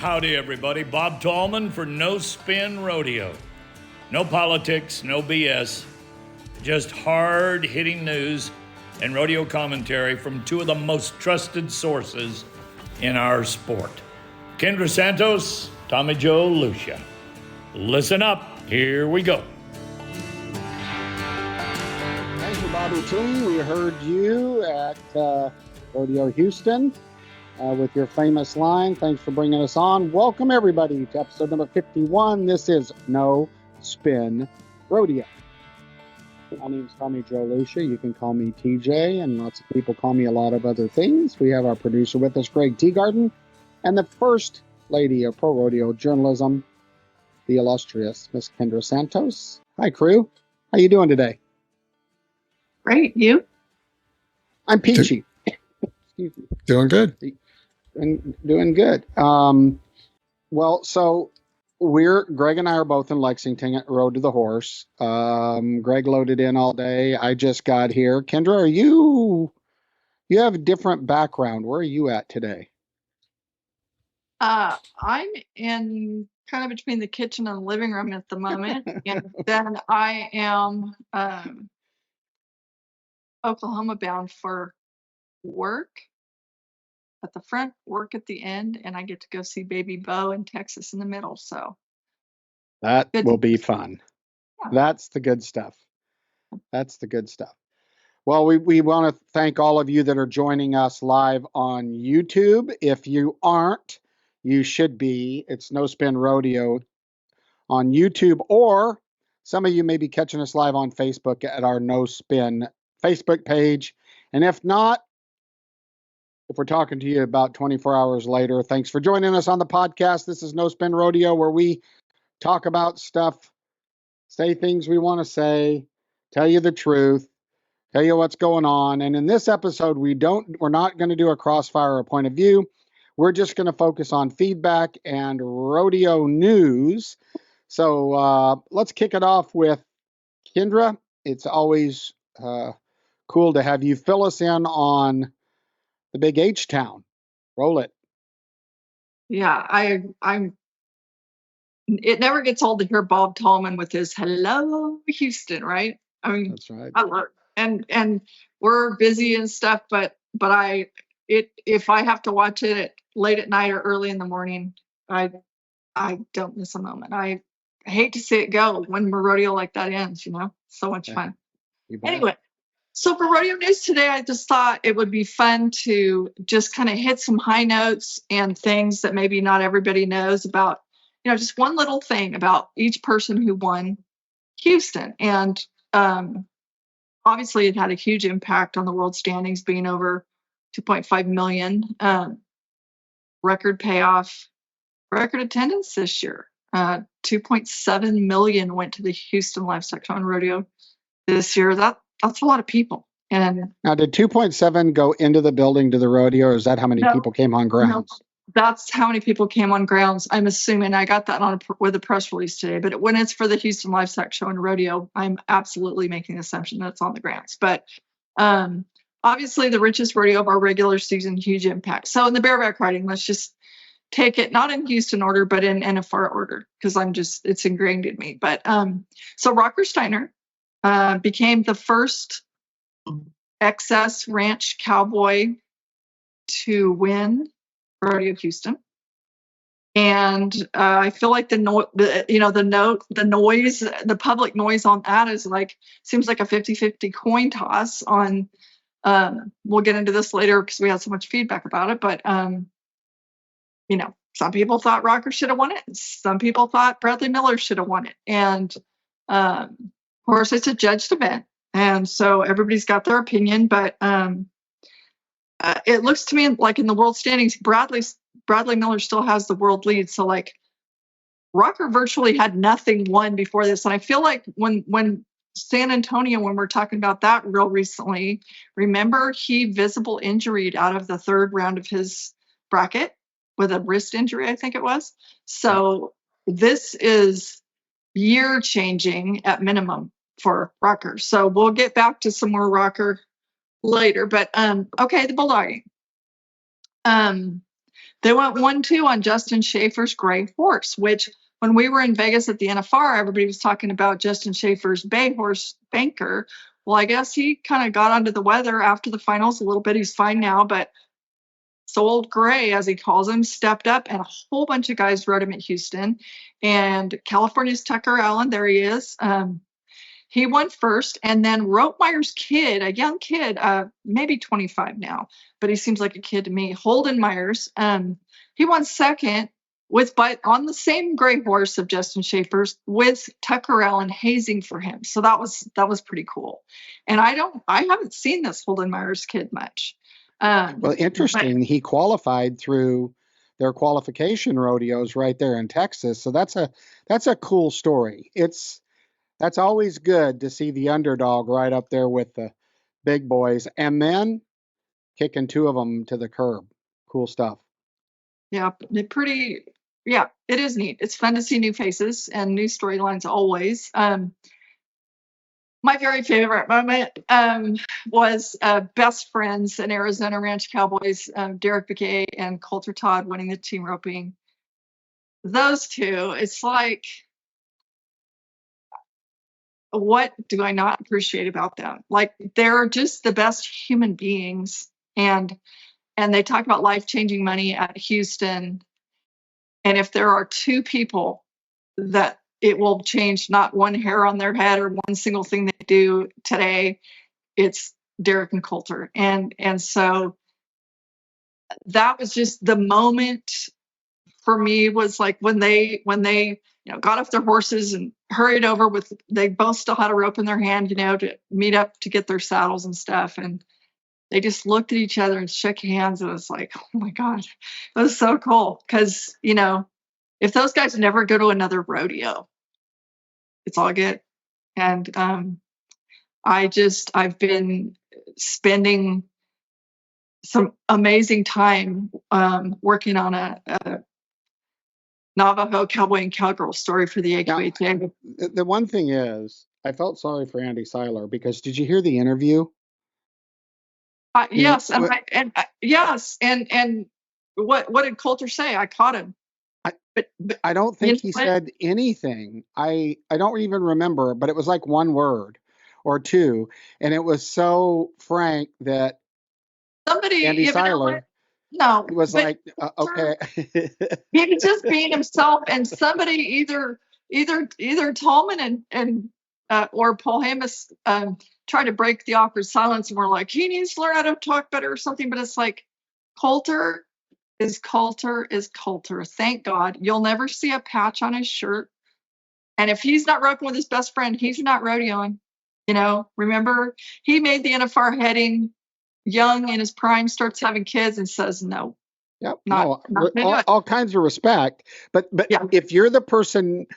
Howdy, everybody. Bob Tallman for No Spin Rodeo. No politics, no BS, just hard-hitting news and rodeo commentary from two of the most trusted sources in our sport. Kendra Santos, Tommy Joe Lucia. Listen up. Here we go. Thank you, Bobby T. We heard you at RodeoHouston with your famous line. Thanks for bringing us on. Welcome, everybody, to episode number 51. This is No Spin Rodeo. My name is Tommy Joe Lucia. You can call me TJ, and lots of people call me a lot of other things. We have our producer with us, Greg Teagarden, and the first lady of pro rodeo journalism, the illustrious Miss Kendra Santos. Hi, crew. How you doing today? Great. You? I'm peachy. Excuse me. Doing good. Doing good. Well, so Greg and I are both in Lexington at Road to the Horse. Greg loaded in all day. I just got here. Kendra, you have a different background. Where are you at today? I'm in kind of between the kitchen and the living room at the moment. And then I am Oklahoma bound for work at the front, work at the end, and I get to go see baby Bo in Texas in the middle. So that will be fun. Yeah. That's the good stuff. That's the good stuff. Well, we want to thank all of you that are joining us live on YouTube. If you aren't, you should be. It's No Spin Rodeo on YouTube, or some of you may be catching us live on Facebook at our No Spin Facebook page. And if not, if we're talking to you about 24 hours later, thanks for joining us on the podcast. This is No Spin Rodeo, where we talk about stuff, say things we want to say, tell you the truth, tell you what's going on. And in this episode, we're not going to do a crossfire or point of view. We're just going to focus on feedback and rodeo news. So let's kick it off with Kendra. It's always cool to have you fill us in on the big H-Town. Roll it. yeah, I'm. It never gets old to hear Bob Tallman with his "Hello, Houston," right? I mean, That's right. I love it. And we're busy and stuff, but if I have to watch it late at night or early in the morning, I don't miss a moment. I hate to see it go when a rodeo like that ends. So much fun. Anyway, so for rodeo news today, I just thought it would be fun to just kind of hit some high notes and things that maybe not everybody knows about. Just one little thing about each person who won Houston, and obviously it had a huge impact on the world standings, being over 2.5 million, record payoff, record attendance this year. 2.7 million went to the Houston Livestock Show and Rodeo this year. That's a lot of people. And now, did 2.7 go into the building to the rodeo, or is that how many people came on grounds? No, that's how many people came on grounds. I'm assuming. I got that with a press release today, but when it's for the Houston Livestock Show and Rodeo, I'm absolutely making the assumption that it's on the grounds. But obviously the richest rodeo of our regular season, huge impact. So in the bareback riding, let's just take it not in Houston order, but in NFR order, because it's ingrained in me. But so Rocker Steiner became the first excess ranch cowboy to win Rodeo Houston. And I feel like the noise, the public noise on that seems like a 50-50 coin toss on, we'll get into this later because we had so much feedback about it, but some people thought Rocker should have won it. Some people thought Bradley Miller should have won it. And of course it's a judged event. And so everybody's got their opinion, but it looks to me like in the world standings, Bradley Miller still has the world lead. So Rocker virtually had nothing won before this. And I feel like when San Antonio, when we're talking about that real recently, remember he visible injuried out of the third round of his bracket with a wrist injury, I think it was. So this is year changing at minimum for Rocker. So we'll get back to some more Rocker later, but okay, the bulldogging. They went 1-2 on Justin Schaefer's gray horse, which when we were in Vegas at the NFR, everybody was talking about Justin Schaefer's bay horse Banker. Well, I guess he kind of got under the weather after the finals a little bit. He's fine now, but so old Gray, as he calls him, stepped up, and a whole bunch of guys rode him at Houston. And California's Tucker Allen, there he is. He won first, and then Rotemeyer's kid, a young kid, maybe 25 now, but he seems like a kid to me, Holden Myers, he won second on the same gray horse of Justin Schaefer's with Tucker Allen hazing for him. So that was pretty cool. And I haven't seen this Holden Myers kid much. Well, interesting. He qualified through their qualification rodeos right there in Texas. So that's a cool story. That's always good to see the underdog right up there with the big boys, and then kicking two of them to the curb. Cool stuff. Yeah, it is neat. It's fun to see new faces and new storylines always. My very favorite moment was best friends in Arizona Ranch Cowboys, Derek Begay and Coulter Todd winning the team roping. Those two, it's like, what do I not appreciate about them? Like, they're just the best human beings. And they talk about life-changing money at Houston. And if there are two people that it will change not one hair on their head or one single thing they do today, it's Derek and Coulter. And so that was just the moment for me, was like when they got off their horses and hurried over they both still had a rope in their hand, to meet up to get their saddles and stuff. And they just looked at each other and shook hands. And it was like, oh my God, it was so cool. Cause if those guys never go to another rodeo, it's all good. And I've been spending some amazing time working on a Navajo cowboy and cowgirl story for the AQHA. The one thing is, I felt sorry for Andy Seiler, because did you hear the interview? Yes, yes, and what did Coulter say? I caught him. But I don't think he said anything. I don't even remember, but it was like one word or two, and it was so frank that Andy Seiler was like, okay. He was just being himself, and somebody either Tallman and or Paul Hamas tried to break the awkward silence, and we're like, he needs to learn how to talk better or something. But it's like, Coulter is Coulter. Thank God. You'll never see a patch on his shirt. And if he's not roping with his best friend, he's not rodeoing. Remember, he made the NFR heading young in his prime, starts having kids, and says no. Yep. All kinds of respect. But yeah. If you're the person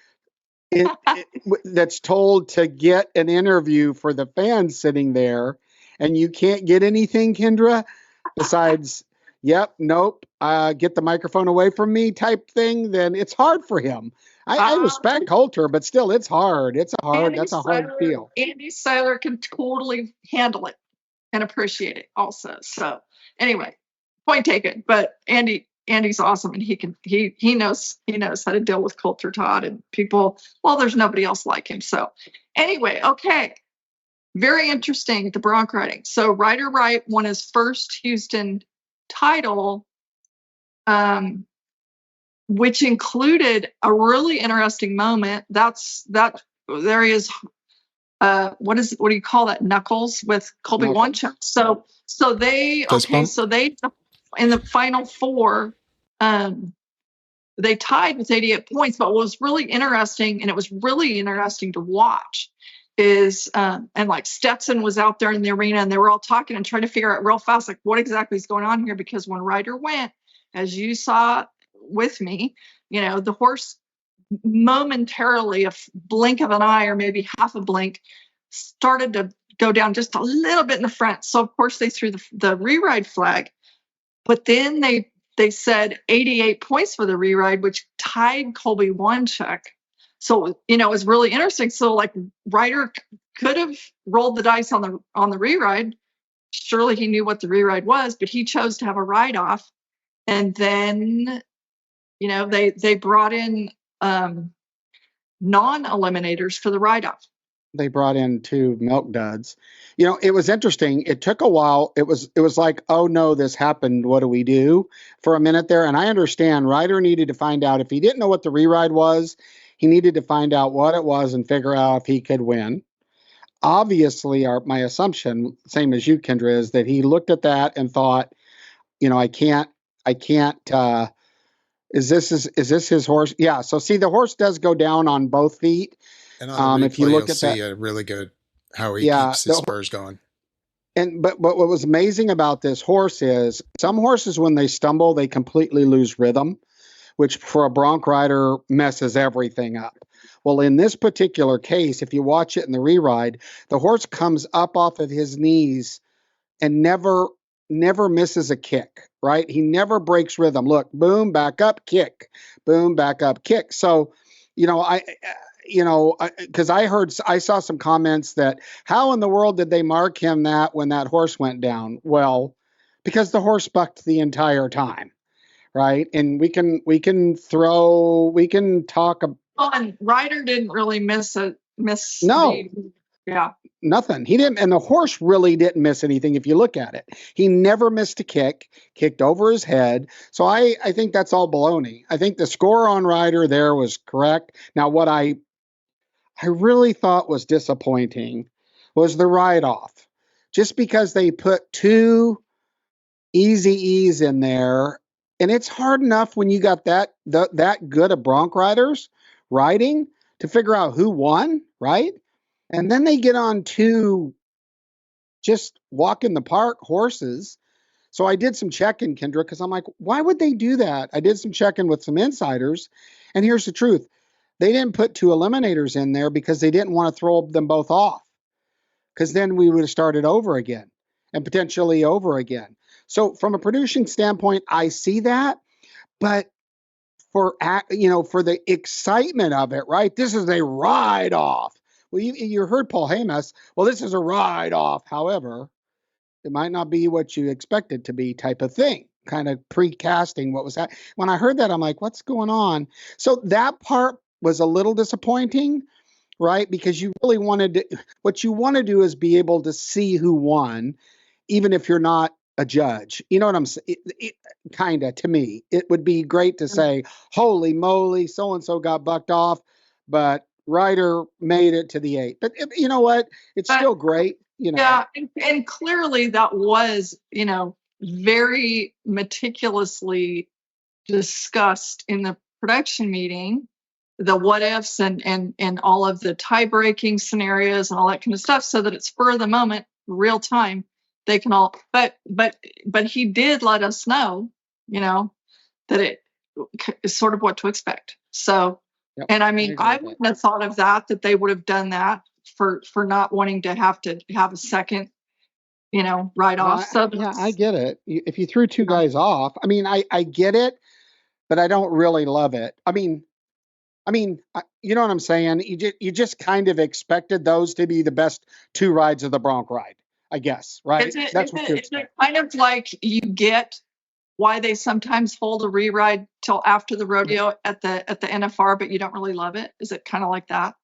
that's told to get an interview for the fans sitting there, and you can't get anything, Kendra, besides yep, nope, get the microphone away from me type thing, then it's hard for him. I respect Coulter, but still, it's hard. That's a hard deal. Andy Seiler can totally handle it and appreciate it also. So anyway, point taken. But Andy's awesome, and he knows how to deal with Coulter Todd and people. Well, there's nobody else like him. So anyway, okay. Very interesting, the bronc riding. So Ryder Wright won his first Houston title, which included a really interesting moment. There he is. What do you call that? Knuckles with Colby Wanchuk. So they in the final four, they tied with 88 points. But what was really interesting, and it was really interesting to watch, is and like Stetson was out there in the arena, and they were all talking and trying to figure out real fast, like, what exactly is going on here? Because when Ryder went, as you saw with me, the horse momentarily, a blink of an eye or maybe half a blink, started to go down just a little bit in the front. So of course they threw the re-ride flag, but then they said 88 points for the re-ride, which tied Colby Wanchuk. So it was really interesting. So like Ryder could have rolled the dice on the re-ride. Surely he knew what the re-ride was, but he chose to have a ride off. And then, they brought in non-eliminators for the write-off. They brought in 2 milk duds. It was interesting. It took a while. It was like, oh no, this happened. What do we do? For a minute there. And I understand Ryder needed to find out if he didn't know what the reride was, he needed to find out what it was and figure out if he could win. Obviously, my assumption, same as you, Kendra, is that he looked at that and thought, I can't, is this his horse? Yeah. So see, the horse does go down on both feet. And on the replay, if you look you'll at see that, a really good how he keeps his spurs going. But what was amazing about this horse is some horses, when they stumble, they completely lose rhythm, which for a bronc rider messes everything up. Well, in this particular case, if you watch it in the reride, the horse comes up off of his knees and never misses a kick, right? He never breaks rhythm. Look, boom, back up, kick, boom, back up, kick. So, because I saw some comments that how in the world did they mark him that when that horse went down? Well, because the horse bucked the entire time, right? And we can talk. Well, and Ryder didn't really miss. No. Yeah. Nothing. He didn't, and the horse really didn't miss anything if you look at it. He never missed a kicked over his head. So I think that's all baloney. I think the score on Ryder there was correct. Now, what I really thought was disappointing was the write-off. Just because they put 2 easy E's in there, and it's hard enough when you got that good of bronc riders riding to figure out who won, right? And then they get on 2 just walk in the park horses. So I did some checking, Kendra, because I'm like, why would they do that? I did some checking with some insiders. And here's the truth. They didn't put 2 eliminators in there because they didn't want to throw them both off. Because then we would have started over again and potentially over again. So from a producing standpoint, I see that. But for the excitement of it, right? This is a ride off. Well, you heard Paul Hamas. Well, this is a ride off. However, it might not be what you expect it to be, type of thing. Kind of precasting what was that. When I heard that, I'm like, what's going on? So that part was a little disappointing, right? Because you really what you want to do is be able to see who won, even if you're not a judge. You know what I'm saying? Kind of, to me, it would be great to say, holy moly, so-and-so got bucked off, but Ryder made it to the 8. But you know what? It's still great. Yeah. And clearly that was, very meticulously discussed in the production meeting, the what ifs and all of the tie-breaking scenarios and all that kind of stuff, so that it's spur of the moment, real time. They can all, but he did let us know, that it is sort of what to expect. So, Yep, and I mean, I wouldn't have thought of that they would have done that for not wanting to have a second, write off. So yeah, I get it. If you threw 2 guys off, I mean, I get it, but I don't really love it. I mean, you know what I'm saying? You just kind of expected those to be the best 2 rides of the bronc ride, I guess, right? That's what you expect. Kind of like you get why they sometimes hold a re-ride till after the rodeo at the NFR, but you don't really love it. Is it kind of like that?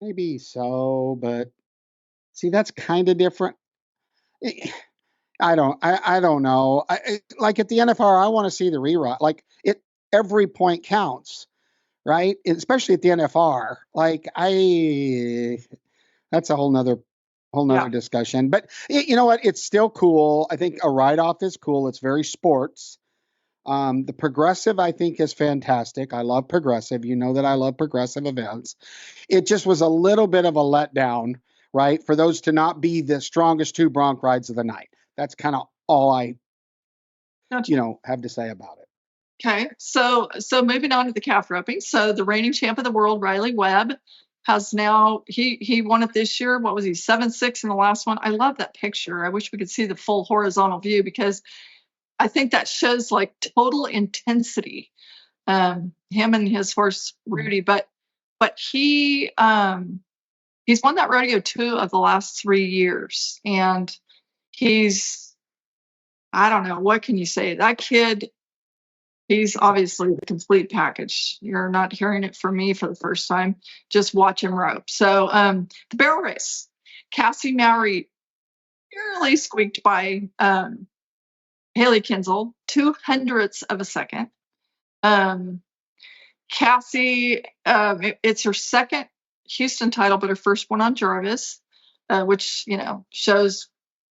Maybe so, but see, that's kind of different. I don't know. Like at the NFR, I want to see the reride. Like every point counts, right? Especially at the NFR. That's a whole nother discussion. But you know what? It's still cool. I think a ride off is cool. It's very sports. The progressive, I think, is fantastic. I love progressive. You know that I love progressive events. It just was a little bit of a letdown, right? For those to not be the strongest 2 bronc rides of the night. That's kind of all I, have to say about it. Okay. So moving on to the calf roping. So the reigning champ of the world, Riley Webb, has now, he won it this year. What was he? 7-6 in the last one. I love that picture. I wish we could see the full horizontal view, because I think that shows like total intensity. Him and his horse Rudy, but he's won that rodeo 2 of the last 3 years, and he's I don't know. What can you say? That kid, he's obviously the complete package. You're not hearing it from me for the first time. Just watch him rope. So the barrel race, Cassie Mowry nearly squeaked by Haley Kinsel, 2/100ths of a second. Cassie, it's her second Houston title, but her first one on Jarvis, which, shows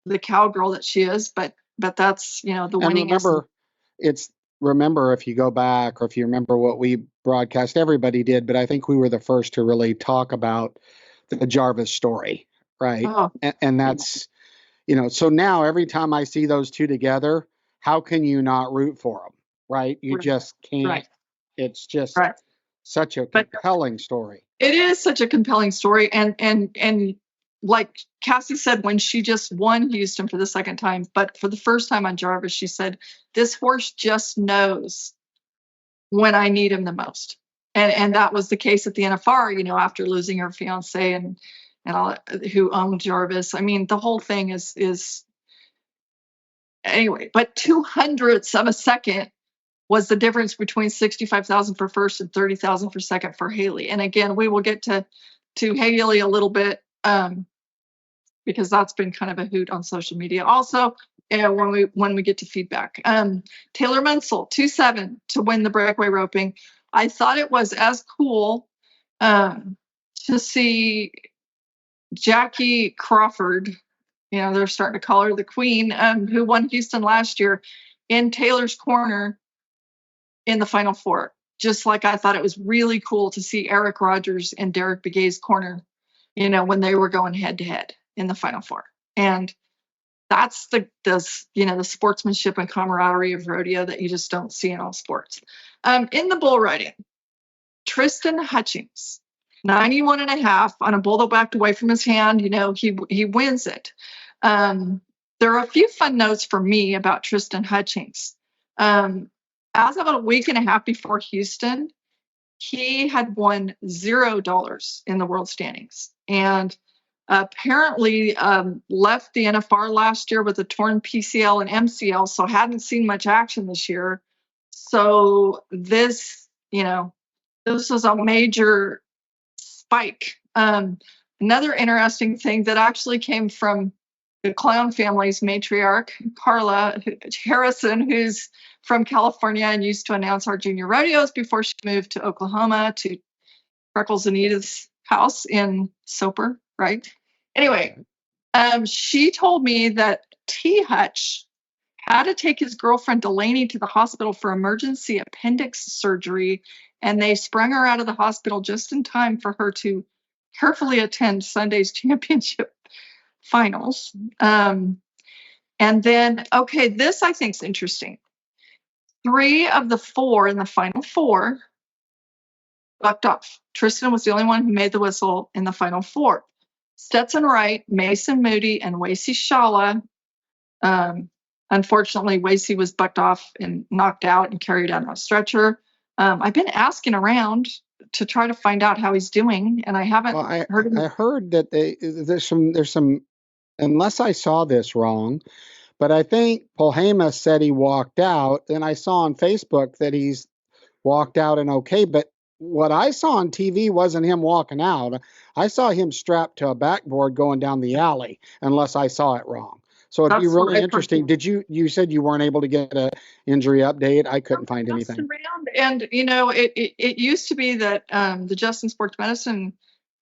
the cowgirl that she is. But that's, the winning. And remember, if you go back, or if you remember what we broadcast, everybody did, but I think we were the first to really talk about the Jarvis story, right? Oh. And that's, so now every time I see those two together, how can you not root for them, right? You just can't. Right. It's just such a compelling story. It is such a compelling story. And like Cassie said, when she just won Houston for the second time, but for the first time on Jarvis, she said, this horse just knows when I need him the most. And that was the case at the NFR, after losing her fiance and all, who owned Jarvis. I mean, the whole thing is anyway, but 2/100ths of a second was the difference between 65,000 for first and 30,000 for second for Haley. And again, we will get to Haley a little bit, because that's been kind of a hoot on social media. Also, when we get to feedback, Taylor Munsell 2-7 to win the breakaway roping. I thought it was as cool to see Jackie Crawford. They're starting to call her the queen, who won Houston last year, in Taylor's corner in the Final Four. Just like I thought it was really cool to see Eric Rogers and Derek Begay's corner, when they were going head to head in the Final Four. And that's the sportsmanship and camaraderie of rodeo that you just don't see in all sports. In the bull riding, Tristan Hutchings, 91.5 on a bull that backed away from his hand. He wins it. There are a few fun notes for me about Tristan Hutchings. As of a week and a half before Houston, he had won $0 in the world standings, and apparently left the NFR last year with a torn PCL and MCL, so hadn't seen much action this year. So this was a major spike. Another interesting thing that actually came from the Clown family's matriarch, Carla Harrison, who's from California and used to announce our junior rodeos before she moved to Oklahoma to Freckles and Edith's house in Soper, right? Anyway, she told me that T. Hutch had to take his girlfriend Delaney to the hospital for emergency appendix surgery, and they sprung her out of the hospital just in time for her to carefully attend Sunday's championship finals. And then, this I think is interesting. 3 of the 4 in the Final Four bucked off. Tristan was the only one who made the whistle in the Final Four. Stetson Wright, Mason Moody, and Wasey Shala. Unfortunately, Wasey was bucked off and knocked out and carried out on a stretcher. I've been asking around to try to find out how he's doing, and I haven't heard him. I heard that there's some, unless I saw this wrong, but I think Polhema said he walked out, and I saw on Facebook that he's walked out and okay, but what I saw on TV wasn't him walking out. I saw him strapped to a backboard going down the alley, unless I saw it wrong. So it'd be really interesting. Did you said you weren't able to get an injury update? I couldn't find anything. And it used to be that the Justin Sports Medicine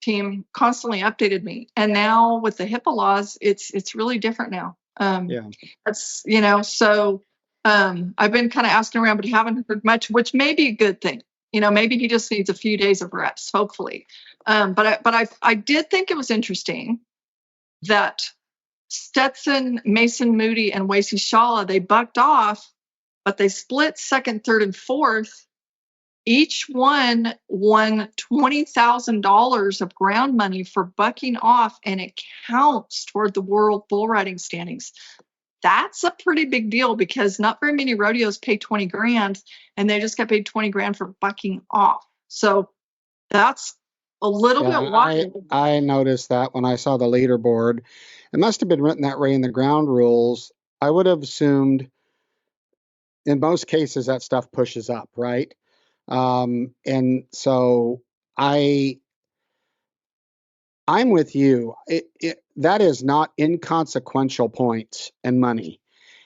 team constantly updated me, and now with the HIPAA laws, it's really different now. That's so I've been kind of asking around, but haven't heard much, which may be a good thing. Maybe he just needs a few days of rest, hopefully. But I did think it was interesting that Stetson, Mason Moody, and Wasey Shala, they bucked off, but they split second, third, and fourth. Each one won $20,000 of ground money for bucking off, and it counts toward the world bull riding standings. That's a pretty big deal because not very many rodeos pay 20 grand, and they just got paid 20 grand for bucking off. So that's a little bit wild. I noticed that when I saw the leaderboard. It must have been written that way in the ground rules. I would have assumed in most cases that stuff pushes up, right? And so I'm with you. That is not inconsequential points and money.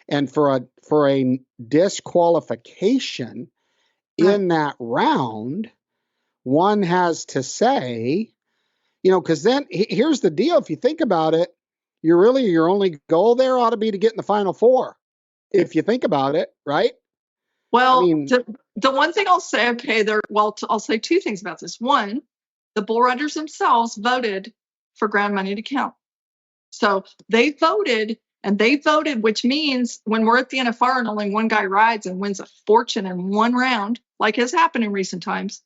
And for a disqualification in that round, one has to say, because then here's the deal. If you think about it, your only goal there ought to be to get in the final four. If you think about it, right? Well, I mean, the one thing I'll say, I'll say two things about this. One, the bull riders themselves voted for ground money to count. So they voted, which means when we're at the NFR and only one guy rides and wins a fortune in one round, like has happened in recent times,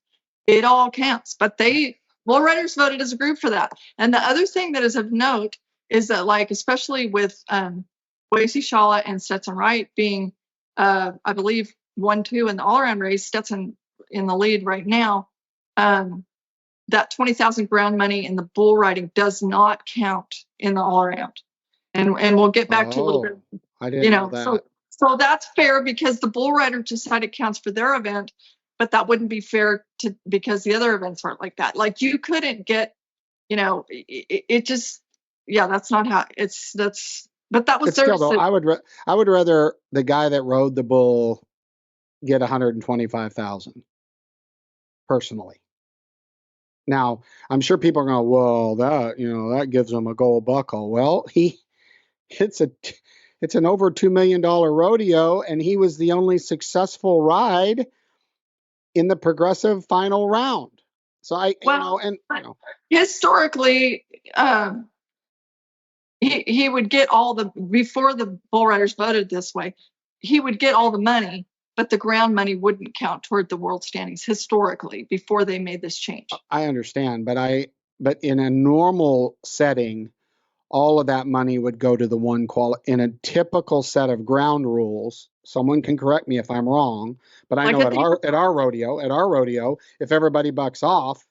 it all counts. But bull riders voted as a group for that. And the other thing that is of note is that, like, especially with Boise Shala and Stetson Wright being, I believe, 1-2 in the all-around race, Stetson in the lead right now, that 20,000 ground money in the bull riding does not count in the all around. And we'll get back to a little bit, I didn't know that. So that's fair because the bull rider decided counts for their event, but that wouldn't be fair because the other events aren't like that. Like you couldn't get, it just, that's not how but that was still though, I would rather the guy that rode the bull get 125,000 personally. Now, I'm sure people are going, well, that gives him a gold buckle. Well, it's an over $2 million rodeo, and he was the only successful ride in the progressive final round. So historically, he would get before the bull riders voted this way, he would get all the money, but the ground money wouldn't count toward the world standings historically before they made this change. I understand, but in a normal setting, all of that money would go to the one in a typical set of ground rules. Someone can correct me if I'm wrong, but I know at our rodeo, if everybody bucks off,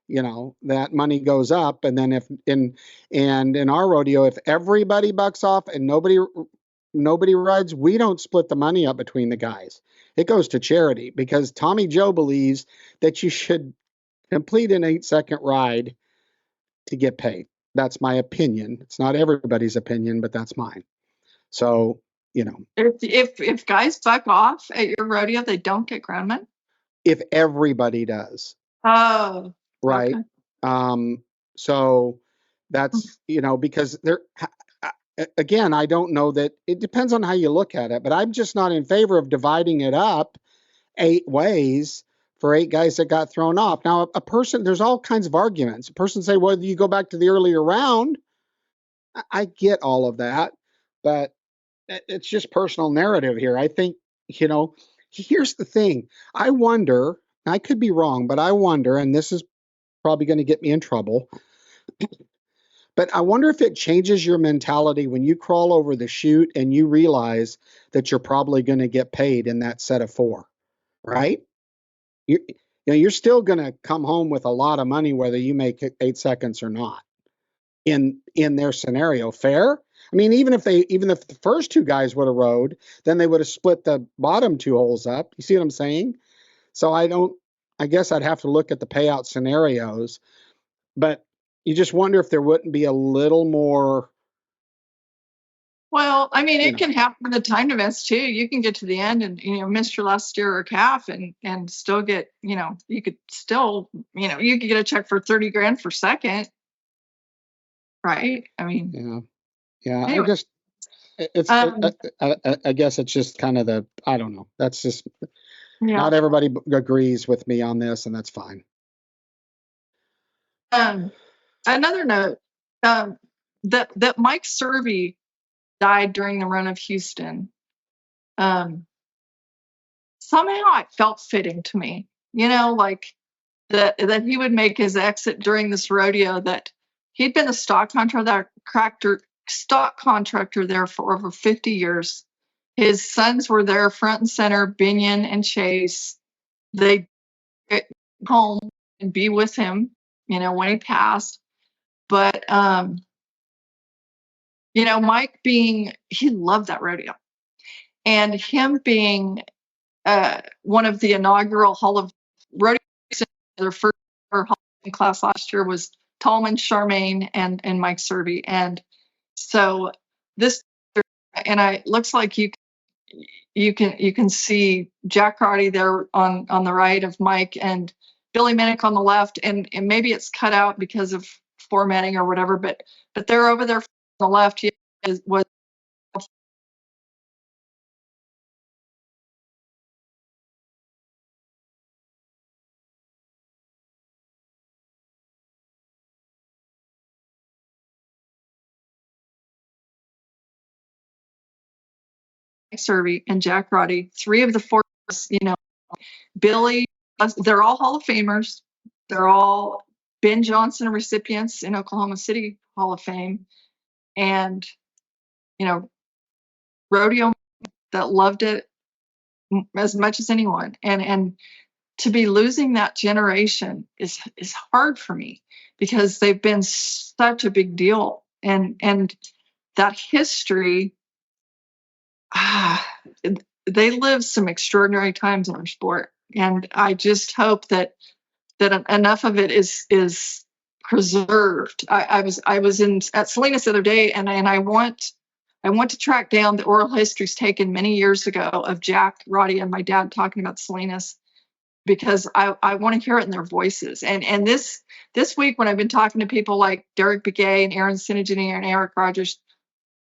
that money goes up. And then if in our rodeo, if everybody bucks off and nobody rides, we don't split the money up between the guys. It goes to charity because Tommy Joe believes that you should complete an 8-second ride to get paid. That's my opinion. It's not everybody's opinion, but that's mine. So, if guys buck off at your rodeo, they don't get ground money? If everybody does. Oh. Right. Okay. So that's, because again, I don't know that it depends on how you look at it, but I'm just not in favor of dividing it up 8 ways for 8 guys that got thrown off. Now, there's all kinds of arguments. A person say, well, you go back to the earlier round. I get all of that, but it's just personal narrative here. I think, here's the thing. I wonder, I could be wrong, but I wonder, and this is probably going to get me in trouble, but I wonder if it changes your mentality when you crawl over the chute and you realize that you're probably going to get paid in that set of 4, right? You're still going to come home with a lot of money, whether you make 8 seconds or not in their scenario. Fair? I mean, even if the first 2 guys would have rode, then they would have split the bottom 2 holes up. You see what I'm saying? So I guess I'd have to look at the payout scenarios, but you just wonder if there wouldn't be a little more. Well, I mean, it can happen in the timed events too. You can get to the end and, miss your last steer or calf and still get, you could still, you could get a check for 30 grand for second. Right. I mean, yeah. Anyway. I guess it's just kind of I don't know. That's just, not everybody agrees with me on this, and that's fine. Another note, that Mike Servey died during the run of Houston. Somehow it felt fitting to me, like that he would make his exit during this rodeo, that he'd been a stock contractor there for over 50 years. His sons were there front and center, Binion and Chase. They get home and be with him, when he passed. But Mike he loved that rodeo, and him being one of the inaugural Hall of Rodeo, their first Hall of class last year was Tallman, Charmaine, and Mike Serby. And so looks like you can see Jack Roddy there on the right of Mike, and Billy Minnick on the left, and maybe it's cut out because of formatting or whatever, but they're over there on the left. Was Serby and Jack Roddy, 3 of the 4, Billy, they're all Hall of Famers. They're all Ben Johnson recipients in Oklahoma City Hall of Fame. And, rodeo that loved it as much as anyone. And to be losing that generation is hard for me, because they've been such a big deal. And that history, they lived some extraordinary times in our sport. And I just hope that enough of it is preserved. I was at Salinas the other day, and I want to track down the oral histories taken many years ago of Jack Roddy and my dad talking about Salinas, because I want to hear it in their voices. And this week, when I've been talking to people like Derek Begay and Aaron Sinigini and Eric Rogers,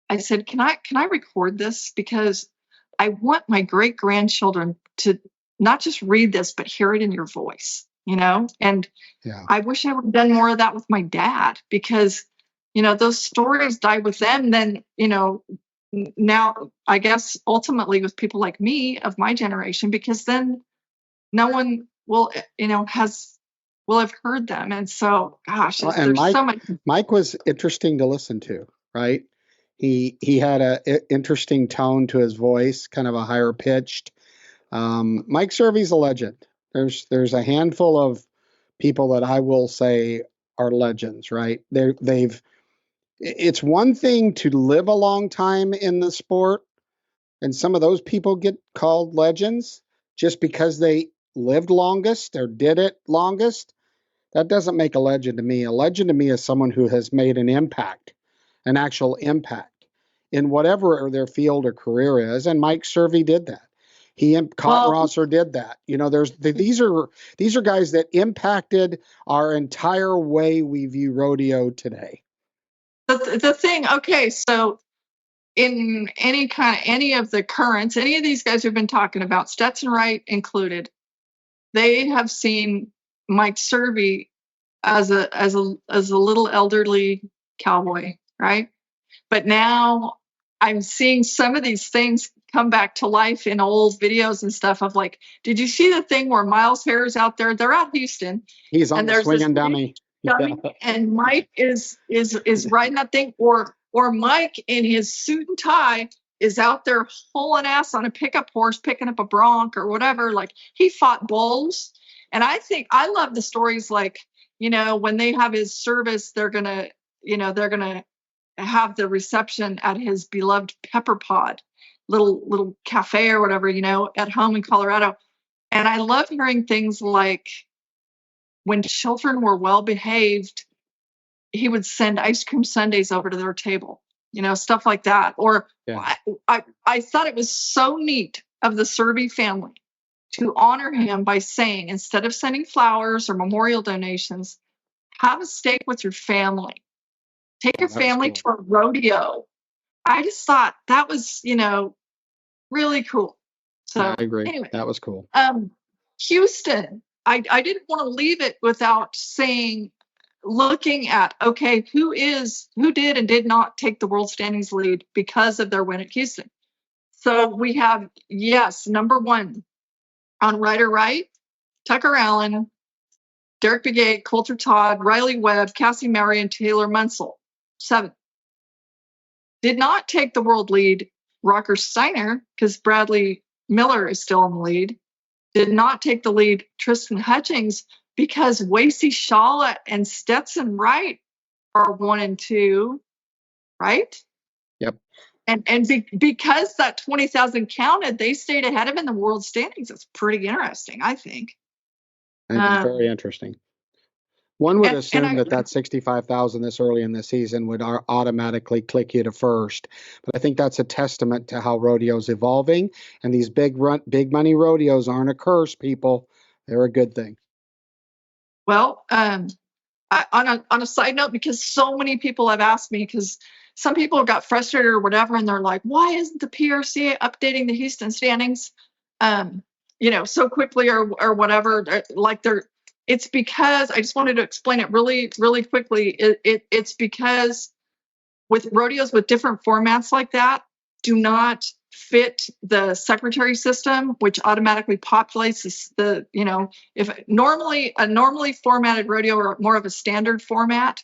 I said, can I record this? Because I want my great grandchildren to not just read this, but hear it in your voice, And yeah. I wish I would have done more of that with my dad, because, those stories died with them. Then, now I guess ultimately with people like me of my generation, because then no one will have heard them. And so, gosh, there's so much. Mike was interesting to listen to, right? He had a interesting tone to his voice, kind of a higher pitched. Mike Serby's a legend. There's a handful of people that I will say are legends, right? It's one thing to live a long time in the sport, and some of those people get called legends just because they lived longest or did it longest. That doesn't make a legend to me. A legend to me is someone who has made an impact, an actual impact in whatever their field or career is. And Mike Serby did that. Cotton Rosser did that. These are guys that impacted our entire way we view rodeo today. The thing, okay, so in any of the currents, any of these guys we've been talking about, Stetson Wright included, they have seen Mike Serby as a little elderly cowboy, right? But now I'm seeing some of these things come back to life in old videos and stuff of like, did you see the thing where Miles Hare's out there? They're at Houston. He's on the swinging dummy. And Mike is riding that thing, or Mike in his suit and tie is out there hauling ass on a pickup horse, picking up a bronc or whatever. Like, he fought bulls. And I love the stories, like, when they have his service, they're gonna have the reception at his beloved Pepper Pod, little cafe or whatever, at home in Colorado. And I love hearing things like, when children were well behaved, he would send ice cream sundaes over to their table, stuff like that. Or yeah. I thought it was so neat of the Serby family to honor him by saying, instead of sending flowers or memorial donations, have a steak with your family. Take your family to a rodeo. I just thought that was, really cool. So I agree. Anyway, that was cool. Houston, I didn't want to leave it without looking at, okay, who did and did not take the world standings lead because of their win at Houston. So we have, yes, number 1 on Ryder Wright, Tucker Allen, Derek Begay, Coulter Todd, Riley Webb, Cassie Mowry, and Taylor Munsell. 7. Did not take the world lead, Rocker Steiner, because Bradley Miller is still in the lead. Did not take the lead, Tristan Hutchings, because Wasey Shawlett and Stetson Wright are 1 and 2, right? Yep. Because that 20,000 counted, they stayed ahead of him in the world standings. It's pretty interesting, I think. I think it's very interesting. One would assume that 65,000 this early in the season would automatically click you to first, but I think that's a testament to how rodeo's evolving. And these big money rodeos aren't a curse, people. They're a good thing. Well, on a side note, because so many people have asked me, because some people got frustrated or whatever, and they're like, "Why isn't the PRC updating the Houston standings, so quickly or whatever?" It's because I just wanted to explain it really, really quickly. It's because with rodeos with different formats like that do not fit the secretary system, which automatically populates if a normally formatted rodeo or more of a standard format,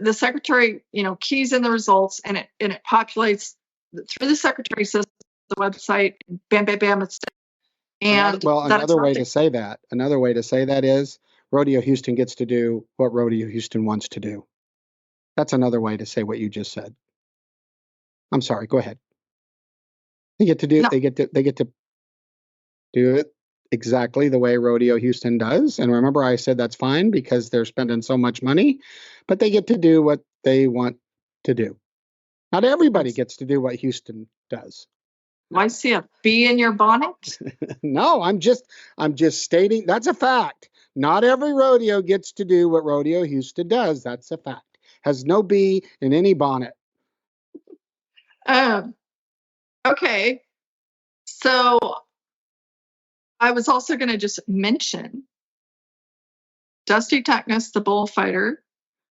the secretary, keys in the results and it populates through the secretary system, the website, bam, bam, bam, it's and another way to say that is Rodeo Houston gets to do what Rodeo Houston wants to do. That's another way to say what you just said. I'm sorry, go ahead. They get to do it exactly the way Rodeo Houston does. And remember, I said that's fine because they're spending so much money, but they get to do what they want to do. Not everybody gets to do what Houston does. I see a bee in your bonnet. No, I'm just stating that's a fact. Not every rodeo gets to do what Rodeo Houston does. That's a fact. Has no bee in any bonnet. Okay. So I was also going to just mention Dusty Tuckness, the bullfighter,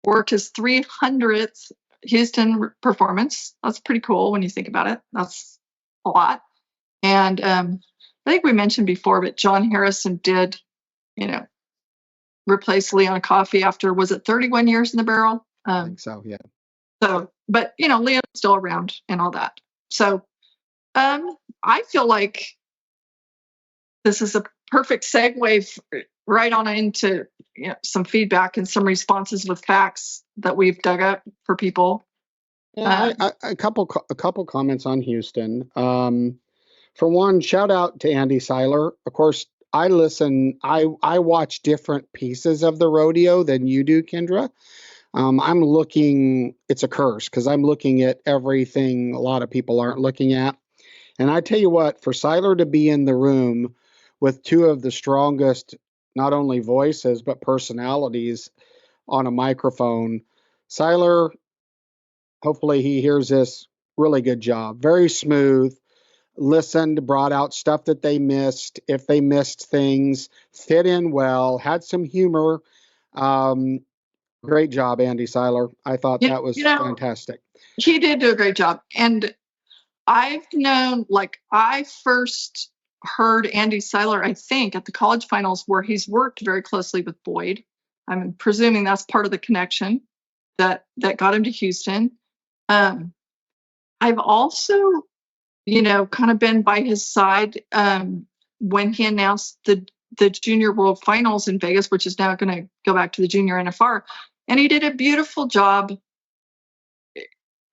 worked his 300th Houston performance. That's pretty cool when you think about it. That's a lot. And I think we mentioned before, but John Harrison did, replace Leon Coffey after, was it 31 years in the barrel? I think so, yeah. So, but, Leon's still around and all that. So I feel like this is a perfect segue right on into some feedback and some responses with facts that we've dug up for people. Yeah, a couple comments on Houston. For one, shout out to Andy Seiler. Of course, I watch different pieces of the rodeo than you do, Kendra. I'm looking, it's a curse because I'm looking at everything a lot of people aren't looking at. And I tell you what, for Seiler to be in the room with two of the strongest, not only voices, but personalities on a microphone, Seiler, hopefully he hears this, really good job. Very smooth, listened, brought out stuff that they missed. If they missed things, fit in well, had some humor. Great job, Andy Seiler. I thought that was fantastic. He did do a great job. And I've known, I first heard Andy Seiler, I think, at the college finals where he's worked very closely with Boyd. I'm presuming that's part of the connection that got him to Houston. I've also, kind of been by his side when he announced the Junior World Finals in Vegas, which is now going to go back to the Junior NFR. And he did a beautiful job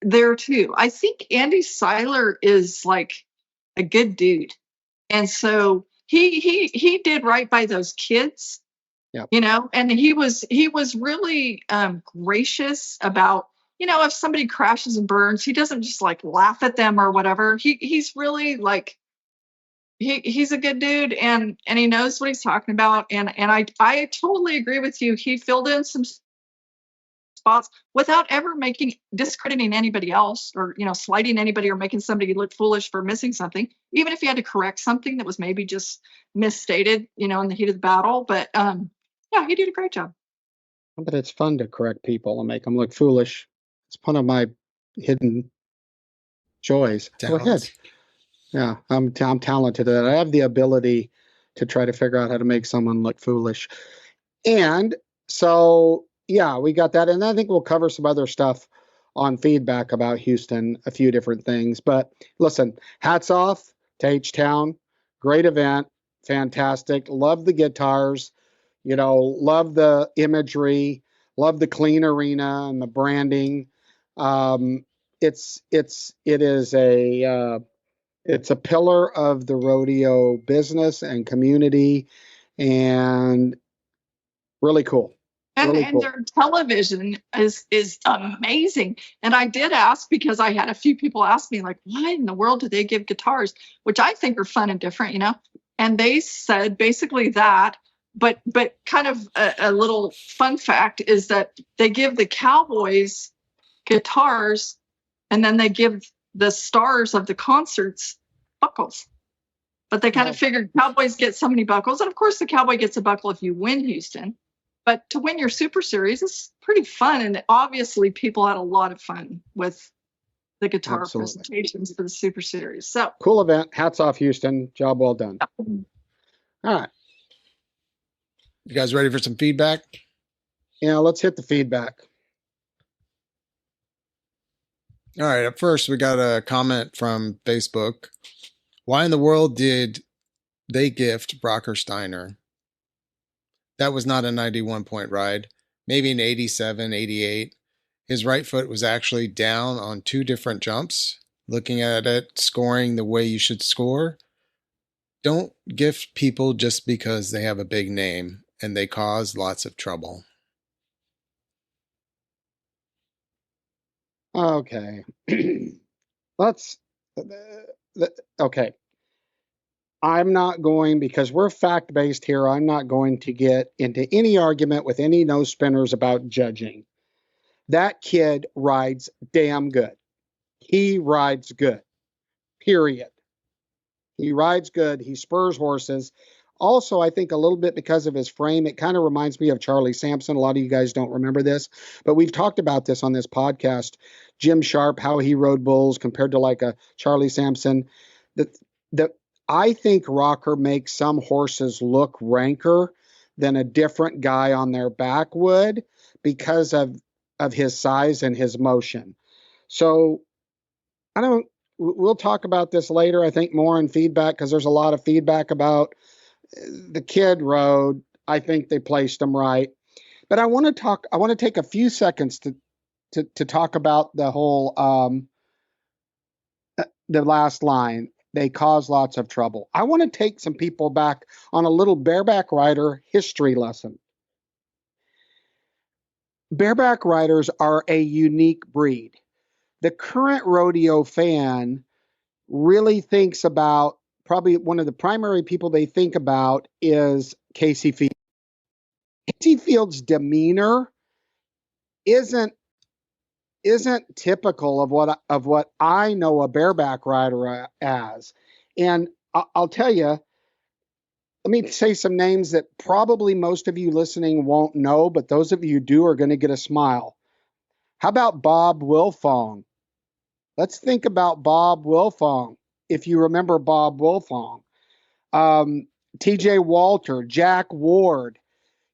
there too. I think Andy Seiler is a good dude. And so he did right by those kids, yep. And he was really gracious about, if somebody crashes and burns, he doesn't just laugh at them or whatever. He's really he's a good dude and he knows what he's talking about. And I totally agree with you. He filled in some spots without ever discrediting anybody else or, slighting anybody or making somebody look foolish for missing something, even if he had to correct something that was maybe just misstated, in the heat of the battle. But yeah, he did a great job. But it's fun to correct people and make them look foolish. It's one of my hidden joys. Talents. Go ahead. Yeah, I'm talented at it. I have the ability to try to figure out how to make someone look foolish. And so, yeah, we got that. And I think we'll cover some other stuff on feedback about Houston, a few different things. But listen, hats off to H-Town. Great event. Fantastic. Love the guitars. Love the imagery. Love the clean arena and the branding. it's a pillar of the rodeo business and community, and really cool. And their television is amazing. And I did ask, because I had a few people ask me, like, why in the world do they give guitars, which I think are fun and different, you know? And they said basically that, but kind of a little fun fact is that they give the cowboys guitars, and then they give the stars of the concerts buckles. But they kind of figured cowboys get so many buckles. And of course, the cowboy gets a buckle if you win Houston. But to win your Super Series is pretty fun. And obviously, people had a lot of fun with the guitar presentations for the Super Series. So cool event. Hats off, Houston. Job well done. All right. You guys ready for some feedback? Yeah, let's hit the feedback. All right. Up first, we got a comment from Facebook. Why in the world did they gift Rocker Steiner? That was not a 91-point ride, maybe an 87, 88. His right foot was actually down on 2 different jumps. Looking at it, scoring the way you should score. Don't gift people just because they have a big name and they cause lots of trouble. Okay. Okay. I'm not going, because we're fact-based here, I'm not going to get into any argument with any no spinners about judging. That kid rides damn good. He rides good. Period. He rides good. He spurs horses. Also, I think a little bit because of his frame, it kind of reminds me of Charlie Sampson. A lot of you guys don't remember this, but we've talked about this on this podcast. Jim Sharp, how he rode bulls compared to like a Charlie Sampson. I think Rocker makes some horses look ranker than a different guy on their back would because of his size and his motion. So we'll talk about this later, I think, more in feedback, because there's a lot of feedback about the kid rode. I think they placed him right. But I want to take a few seconds to talk about the whole the last line. They cause lots of trouble. I want to take some people back on a little bareback rider history lesson. Bareback riders are a unique breed. The current rodeo fan really thinks about, probably one of the primary people they think about is Casey Field. Casey Field's demeanor isn't typical of what I know a bareback rider as. And I'll tell you, let me say some names that probably most of you listening won't know, but those of you who do are going to get a smile. How about Bob Wilfong? Let's think about Bob Wilfong, if you remember Bob Wilfong. TJ Walter, Jack Ward.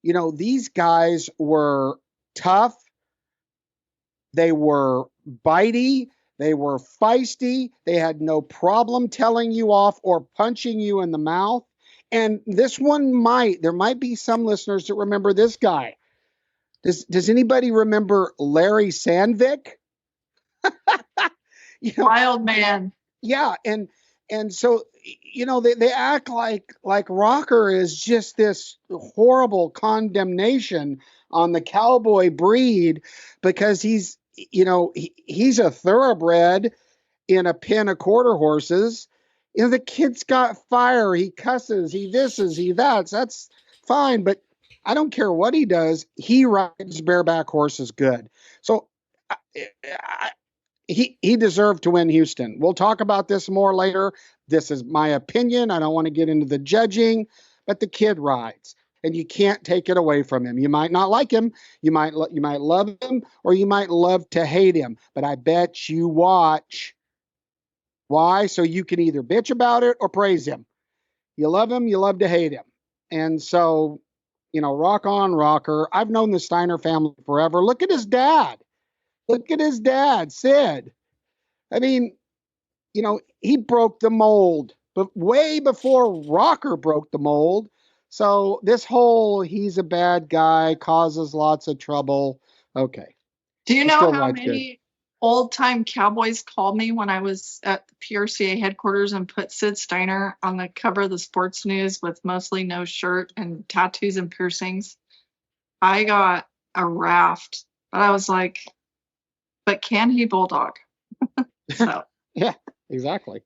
You know, these guys were tough. They were bitey. They were feisty. They had no problem telling you off or punching you in the mouth. And this one there might be some listeners that remember this guy. Does anybody remember Larry Sandvik? Wild man. Yeah. And so, you know, they act like Rocker is just this horrible condemnation on the cowboy breed because he's a thoroughbred in a pen of quarter horses. You know, the kid's got fire. He cusses, he thises, he that's. That's fine. But I don't care what he does. He rides bareback horses good. So he deserved to win Houston. We'll talk about this more later. This is my opinion. I don't want to get into the judging, but the kid rides, and you can't take it away from him. You might not like him, you might love him, or you might love to hate him. But I bet you watch. Why? So you can either bitch about it or praise him. You love him, you love to hate him. And so, you know, rock on, Rocker. I've known the Steiner family forever. Look at his dad. Look at his dad, Sid. I mean, you know, he broke the mold, but way before Rocker broke the mold. So this whole he's a bad guy, causes lots of trouble. Okay. Do you know how many old time Cowboys called me when I was at the PRCA headquarters and put Sid Steiner on the cover of the sports news with mostly no shirt and tattoos and piercings, I got a raft. But I was like, but can he bulldog? So Yeah, exactly.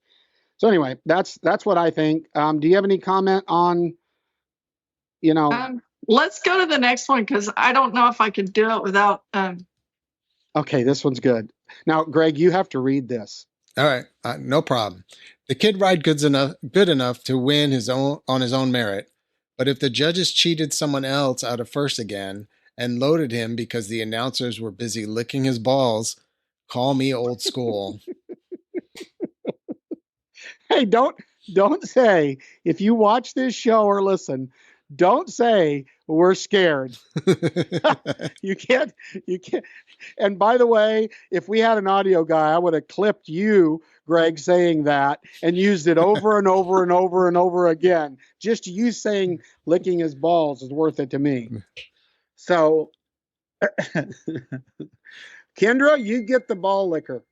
So anyway, that's what I think. Do you have any comment on, let's go to the next one because I don't know if I could do it without. Okay, this one's good. Now, Greg, you have to read this. All right, no problem. The kid ride good enough to win on his own merit, but if the judges cheated someone else out of first again and loaded him because the announcers were busy licking his balls, call me old school. Hey, don't say, if you watch this show or listen, don't say we're scared. You can't. And by the way, if we had an audio guy, I would have clipped you, Greg, saying that and used it over and over and over and over again. Just you saying licking his balls is worth it to me. So, Kendra, you get the ball licker.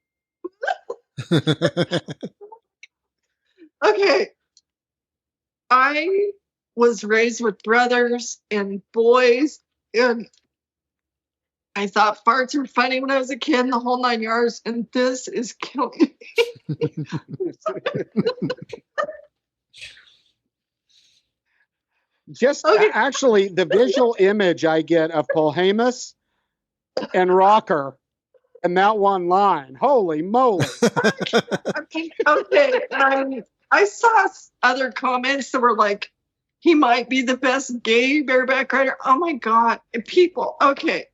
Okay. I was raised with brothers and boys, and I thought farts were funny when I was a kid, and the whole 9 yards, and this is killing me. Just Okay. actually, the visual image I get of Polhamus and Rocker and that one line, holy moly. Okay. I saw other comments that were like, he might be the best gay bareback rider. Oh my God. And people, okay.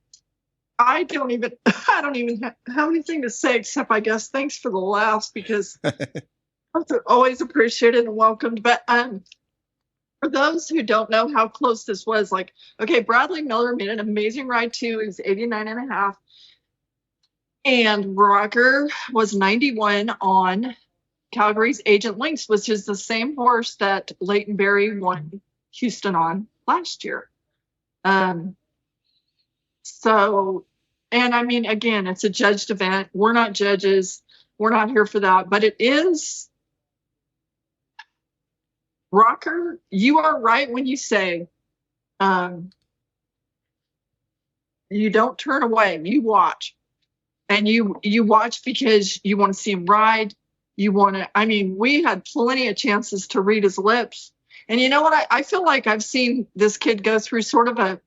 I don't even have anything to say except, I guess, thanks for the laughs, because that's always appreciated and welcomed. But for those who don't know how close this was, like, okay, Bradley Miller made an amazing ride too. He was 89.5. And Rocker was 91 on Calgary's Agent Lynx, which is the same horse that Leighton Berry won Houston on last year. So, and I mean, again, it's a judged event. We're not judges. We're not here for that. But it is, Rocker, you are right when you say you don't turn away. You watch. And you watch because you want to see him ride. You want to, I mean, we had plenty of chances to read his lips. And you know what? I feel like I've seen this kid go through sort of an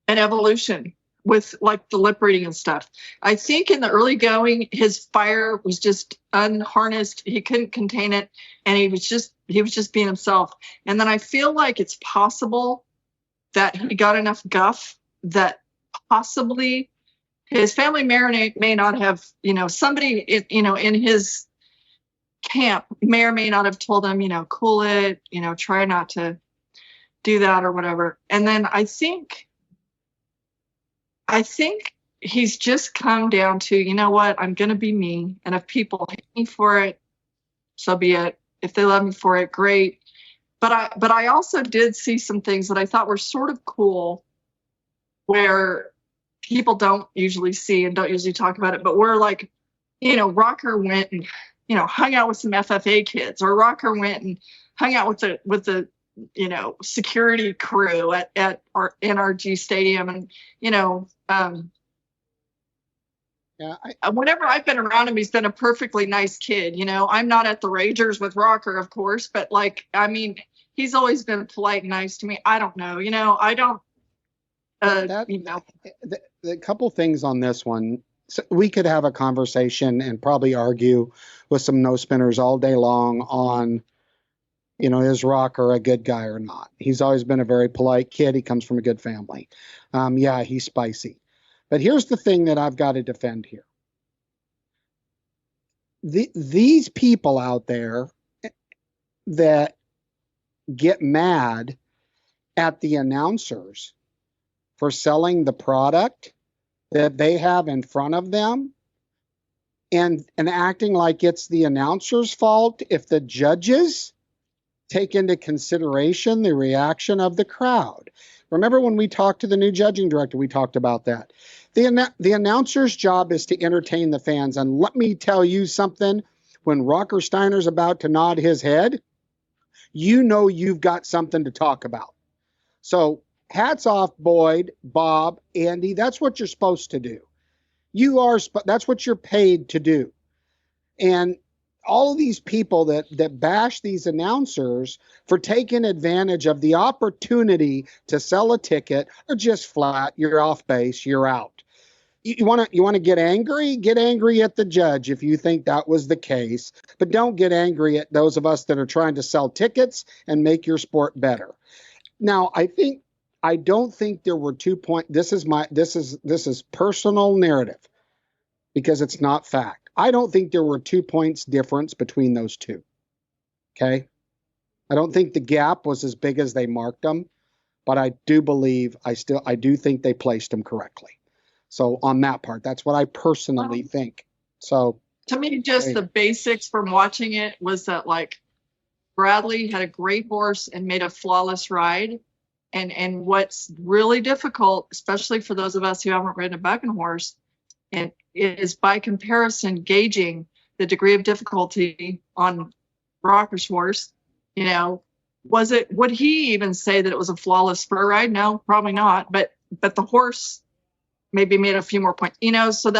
evolution with like the lip reading and stuff. I think in the early going, his fire was just unharnessed. He couldn't contain it. And he was just being himself. And then I feel like it's possible that he got enough guff that possibly his family may not have, somebody, in his camp may or may not have told him, cool it, try not to do that or whatever. And then I think he's just come down to, you know what, I'm going to be me. And if people hate me for it, so be it. If they love me for it, great. But I also did see some things that I thought were sort of cool where people don't usually see and don't usually talk about it, but we're like, Rocker went and, hung out with some FFA kids, or Rocker went and hung out with the security crew at our NRG Stadium. And, whenever I've been around him, he's been a perfectly nice kid. I'm not at the Ragers with Rocker, of course, but he's always been polite and nice to me. I don't know, I don't, the couple things on this one. So we could have a conversation and probably argue with some no spinners all day long on, is Rocker a good guy or not? He's always been a very polite kid. He comes from a good family. Yeah, he's spicy. But here's the thing that I've got to defend here. These people out there that get mad at the announcers for selling the product that they have in front of them and acting like it's the announcer's fault if the judges take into consideration the reaction of the crowd. Remember when we talked to the new judging director, we talked about that. The announcer's job is to entertain the fans. And let me tell you something, when Rocker Steiner's about to nod his head, you know you've got something to talk about. So hats off, Boyd, Bob, Andy. That's what you're supposed to do. That's what you're paid to do. And all of these people that bash these announcers for taking advantage of the opportunity to sell a ticket are just flat. You're off base. You're out. You want to get angry? Get angry at the judge if you think that was the case, but don't get angry at those of us that are trying to sell tickets and make your sport better. Now, I don't think there were 2 points. This is personal narrative because it's not fact. I don't think there were 2 points difference between those two. Okay. I don't think the gap was as big as they marked them, but I do believe I do think they placed them correctly. So on that part, that's what I personally think. So to me, just the basics from watching it was that like Bradley had a great horse and made a flawless ride. And what's really difficult, especially for those of us who haven't ridden a bucking horse, and is by comparison gauging the degree of difficulty on Rocker's horse. You know, would he even say that it was a flawless spur ride? No, probably not. But the horse maybe made a few more points. You know, so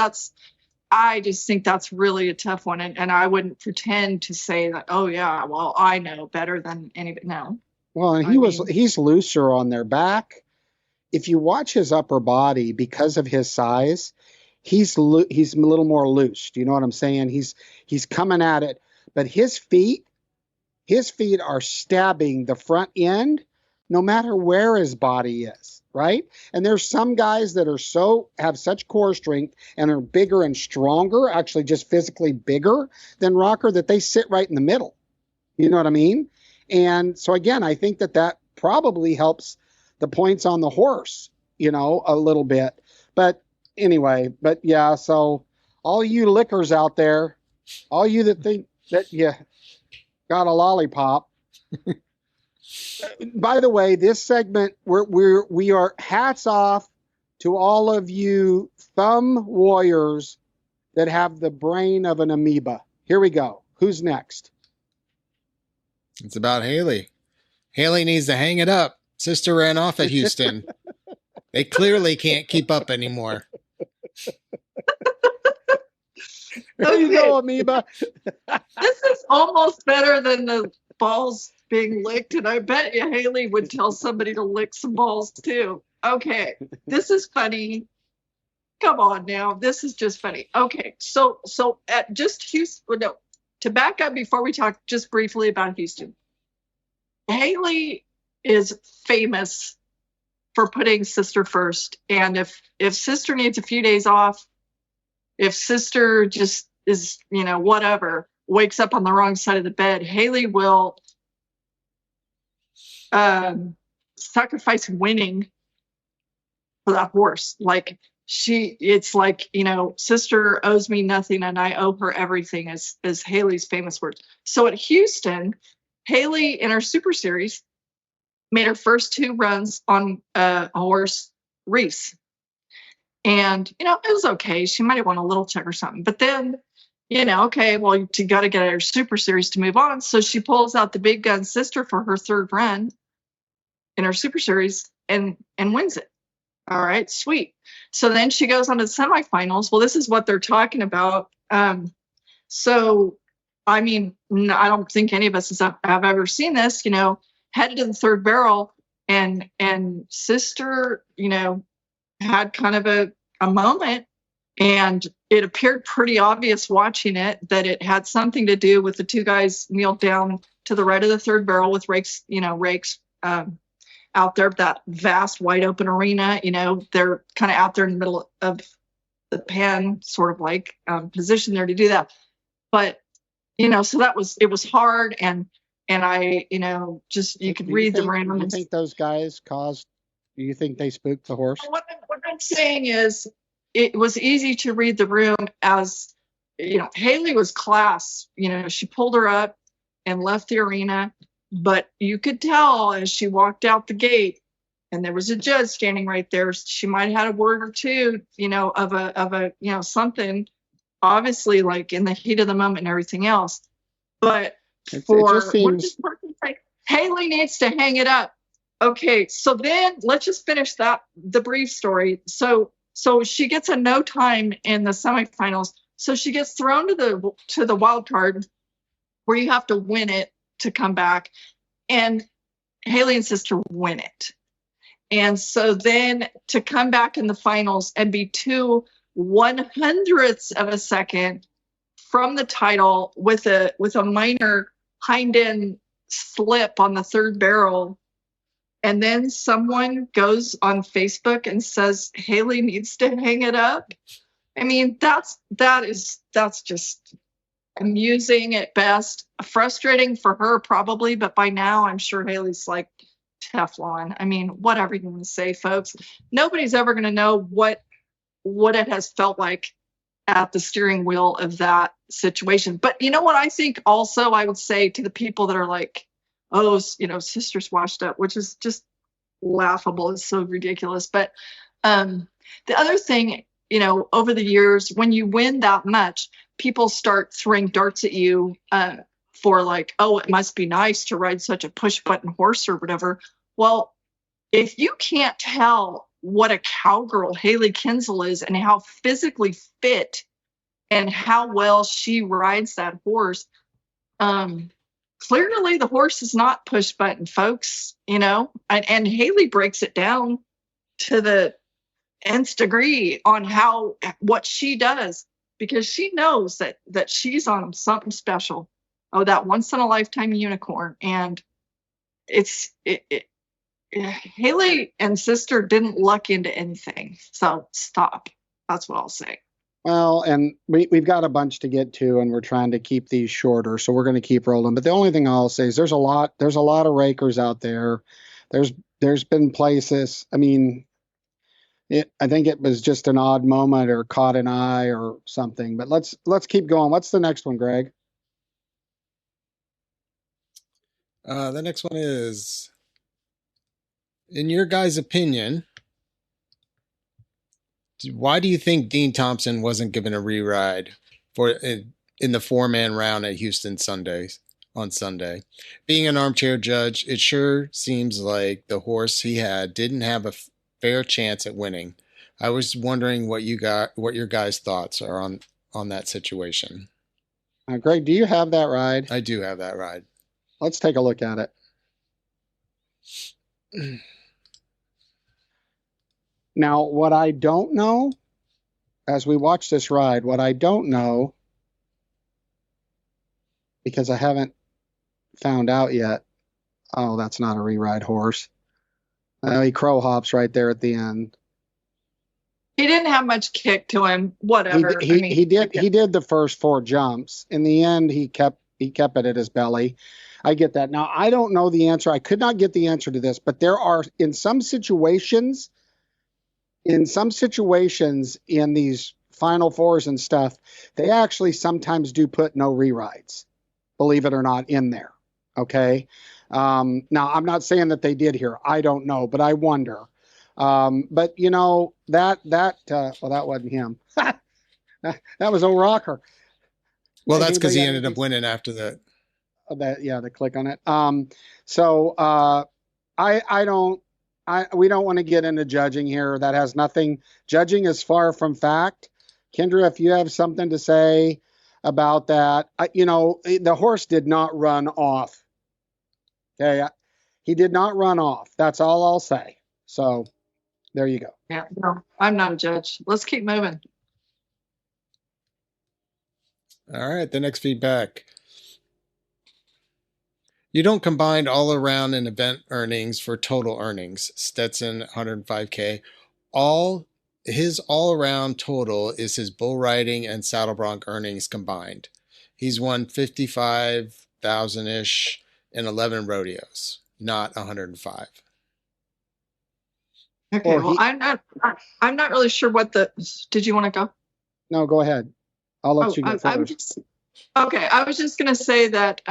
I just think that's really a tough one. And I wouldn't pretend to say that, oh yeah, well, I know better than anybody. No. Well, and he's looser on their back. If you watch his upper body, because of his size, he's a little more loose. Do you know what I'm saying? He's coming at it, but his feet are stabbing the front end no matter where his body is, right? And there's some guys that have such core strength and are bigger and stronger, actually just physically bigger than Rocker, that they sit right in the middle. You know what I mean? And so again, I think that probably helps the points on the horse, you know, a little bit. But anyway, yeah, so all you lickers out there, all you that think that you got a lollipop. By the way, this segment, we are hats off to all of you thumb warriors that have the brain of an amoeba. Here we go. Who's next? It's about Haley. Haley needs to hang it up. Sister ran off at Houston. They clearly can't keep up anymore. There you go, amoeba. This is almost better than the balls being licked, and I bet you Haley would tell somebody to lick some balls too. Okay, this is funny. Come on now, this is just funny. Okay, so at just Houston, no, to back up before we talk just briefly about Houston, Haley is famous for putting Sister first, and if Sister needs a few days off, if Sister just is, you know, whatever, wakes up on the wrong side of the bed, Haley will sacrifice winning for that horse. Like it's like, you know, Sister owes me nothing and I owe her everything is Haley's famous words. So at Houston, Haley in her Super Series made her first 2 runs on a horse, Reese. And, you know, it was okay. She might have won a little check or something. But then, you know, okay, well, you got to get her Super Series to move on. So she pulls out the big gun Sister for her 3rd run in her Super Series and wins it. All right, sweet. So then she goes on to the semifinals. Well, this is what they're talking about. So, I mean, I don't think any of us have ever seen this, you know, headed to the 3rd barrel and Sister, you know, had kind of a moment, and it appeared pretty obvious watching it that it had something to do with the 2 guys kneeled down to the right of the 3rd barrel with rakes out there, that vast wide open arena. You know, they're kind of out there in the middle of the pen, sort of like position there to do that. But, you know, so it was hard, and I, you know, just you could read the random. You think those guys do you think they spooked the horse? What I'm saying is it was easy to read the room as, you know, Haley was class. You know, she pulled her up and left the arena, but you could tell as she walked out the gate and there was a judge standing right there, she might have had a word or two, of a, something, obviously, like in the heat of the moment and everything else. But It for just what did seems. this person say? Haley needs to hang it up. Okay, so then let's just finish the brief story. So she gets a no time in the semifinals. So she gets thrown to the wild card where you have to win it to come back. And Haley and sister win it. And so then to come back in the finals and be 2/100ths of a second from the title with a minor hind end slip on the third barrel, and then someone goes on Facebook and says Haley needs to hang it up. I mean, that's just amusing at best, frustrating for her probably, but by now I'm sure Haley's like Teflon. I mean, whatever you want to say, folks. Nobody's ever going to know what it has felt like at the steering wheel of that situation. But you know what I think also I would say to the people that are like, oh, sister's washed up, which is just laughable. It's so ridiculous. But the other thing, over the years, when you win that much, people start throwing darts at you for like, oh, it must be nice to ride such a push button horse or whatever. Well, if you can't tell what a cowgirl Haley Kinsel is and how physically fit and how well she rides that horse, clearly the horse is not push button, folks, and Haley breaks it down to the nth degree on what she does, because she knows that she's on something special. Oh, that once in a lifetime unicorn. And Haley and sister didn't luck into anything. So stop. That's what I'll say. Well, and we've got a bunch to get to, and we're trying to keep these shorter, so we're going to keep rolling. But the only thing I'll say is there's a lot of rakers out there. There's been places. I mean, I think it was just an odd moment or caught an eye or something. But let's keep going. What's the next one, Greg? The next one is, in your guys' opinion, why do you think Dean Thompson wasn't given a re-ride in the 4-man round at Houston on Sunday? Being an armchair judge, it sure seems like the horse he had didn't have a fair chance at winning. I was wondering what your guys' thoughts are on that situation. Greg, do you have that ride? I do have that ride. Let's take a look at it. Now, what I don't know, as we watch this ride, because I haven't found out yet. Oh, that's not a re-ride horse. He crow hops right there at the end. He didn't have much kick to him. Whatever. He did the first 4 jumps. In the end, he kept it at his belly. I get that. Now, I don't know the answer. I could not get the answer to this, but there are in some situations in these Final Fours and stuff, they actually sometimes do put no re-rides, believe it or not, in there. Okay. Now, I'm not saying that they did here. I don't know, but I wonder. But that wasn't him. That was O'Rocker. Well, that's because he ended up winning after that. The click on it. We don't want to get into judging here. That has nothing. Judging is far from fact. Kendra, if you have something to say about that, the horse did not run off. Okay, he did not run off. That's all I'll say. So there you go. Yeah, no, I'm not a judge. Let's keep moving. All right, the next feedback. You don't combine all around and event earnings for total earnings. Stetson, 105K. His all around total is his bull riding and saddle bronc earnings combined. He's won 55,000-ish in 11 rodeos, not 105. Okay, well, I'm not really sure did you want to go? No, go ahead. I'll let you go first. I was just going to say that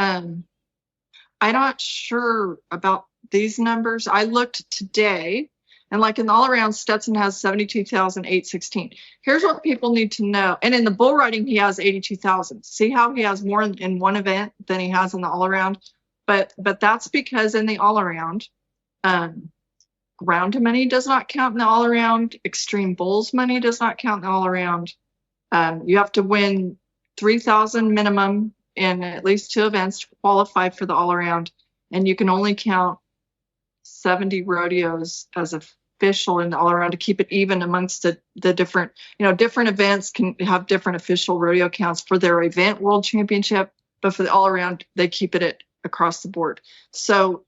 I'm not sure about these numbers. I looked today, and like in the all-around, Stetson has 72,816. Here's what people need to know. And in the bull riding, he has 82,000. See how he has more in one event than he has in the all-around? But that's because in the all-around, ground money does not count in the all-around. Extreme bulls money does not count in the all-around. You have to win 3,000 minimum in at least 2 events to qualify for the all-around, and you can only count 70 rodeos as official in the all-around to keep it even amongst the different, different events can have different official rodeo counts for their event world championship, but for the all-around, they keep it across the board. So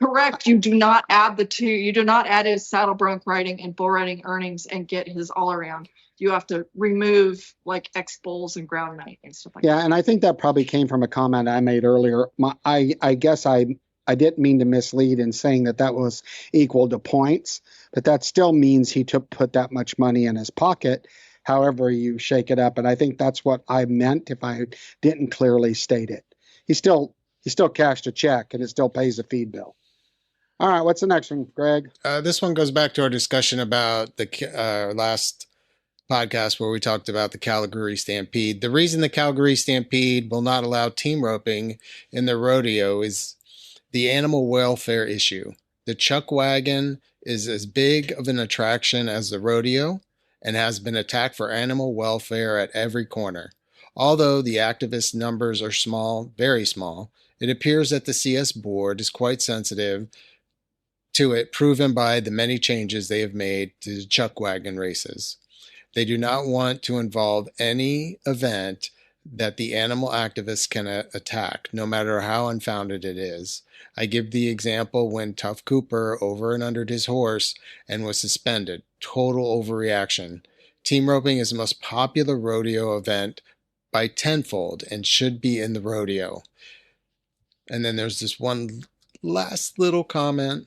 correct, you do not add the two. You do not add his saddle bronc riding and bull riding earnings and get his all-around. You have to remove like X bulls and ground money and stuff like that. Yeah, and I think that probably came from a comment I made earlier. I guess I didn't mean to mislead in saying that was equal to points, but that still means he put that much money in his pocket, however you shake it up. And I think that's what I meant if I didn't clearly state it. He still cashed a check, and it still pays a feed bill. All right, what's the next one, Greg? This one goes back to our discussion about the last podcast where we talked about the Calgary Stampede. The reason the Calgary Stampede will not allow team roping in the rodeo is the animal welfare issue. The chuck wagon is as big of an attraction as the rodeo and has been attacked for animal welfare at every corner. Although the activist numbers are small, very small, it appears that the CS board is quite sensitive to it, proven by the many changes they have made to the chuck wagon races. They do not want to involve any event that the animal activists can attack, no matter how unfounded it is. I give the example when Tough Cooper over and undered his horse and was suspended. Total overreaction. Team roping is the most popular rodeo event by tenfold and should be in the rodeo. And then there's this one last little comment.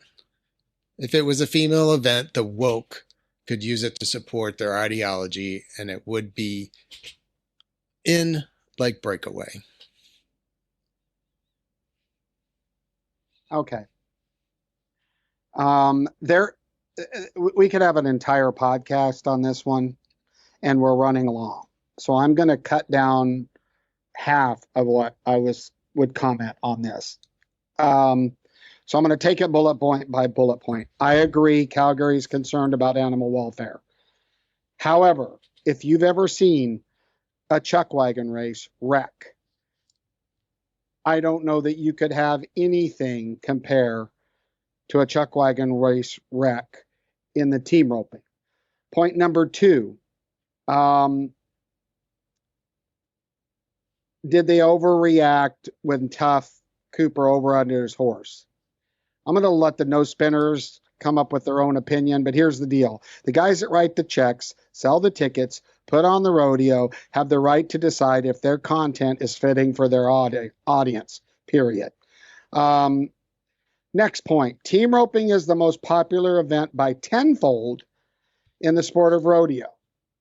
If it was a female event, the woke could use it to support their ideology, and it would be in like Breakaway. Okay. We could have an entire podcast on this one, and we're running along. So I'm going to cut down half of what I would comment on this. So I'm going to take it bullet point by bullet point. I agree, Calgary's concerned about animal welfare. However, if you've ever seen a chuck wagon race wreck, I don't know that you could have anything compare to a chuck wagon race wreck in the team roping. Point number 2, did they overreact when Tough Cooper over under his horse? I'm going to let the no spinners come up with their own opinion, but here's the deal. The guys that write the checks, sell the tickets, put on the rodeo, have the right to decide if their content is fitting for their audience, period. Next point. Team roping is the most popular event by tenfold in the sport of rodeo.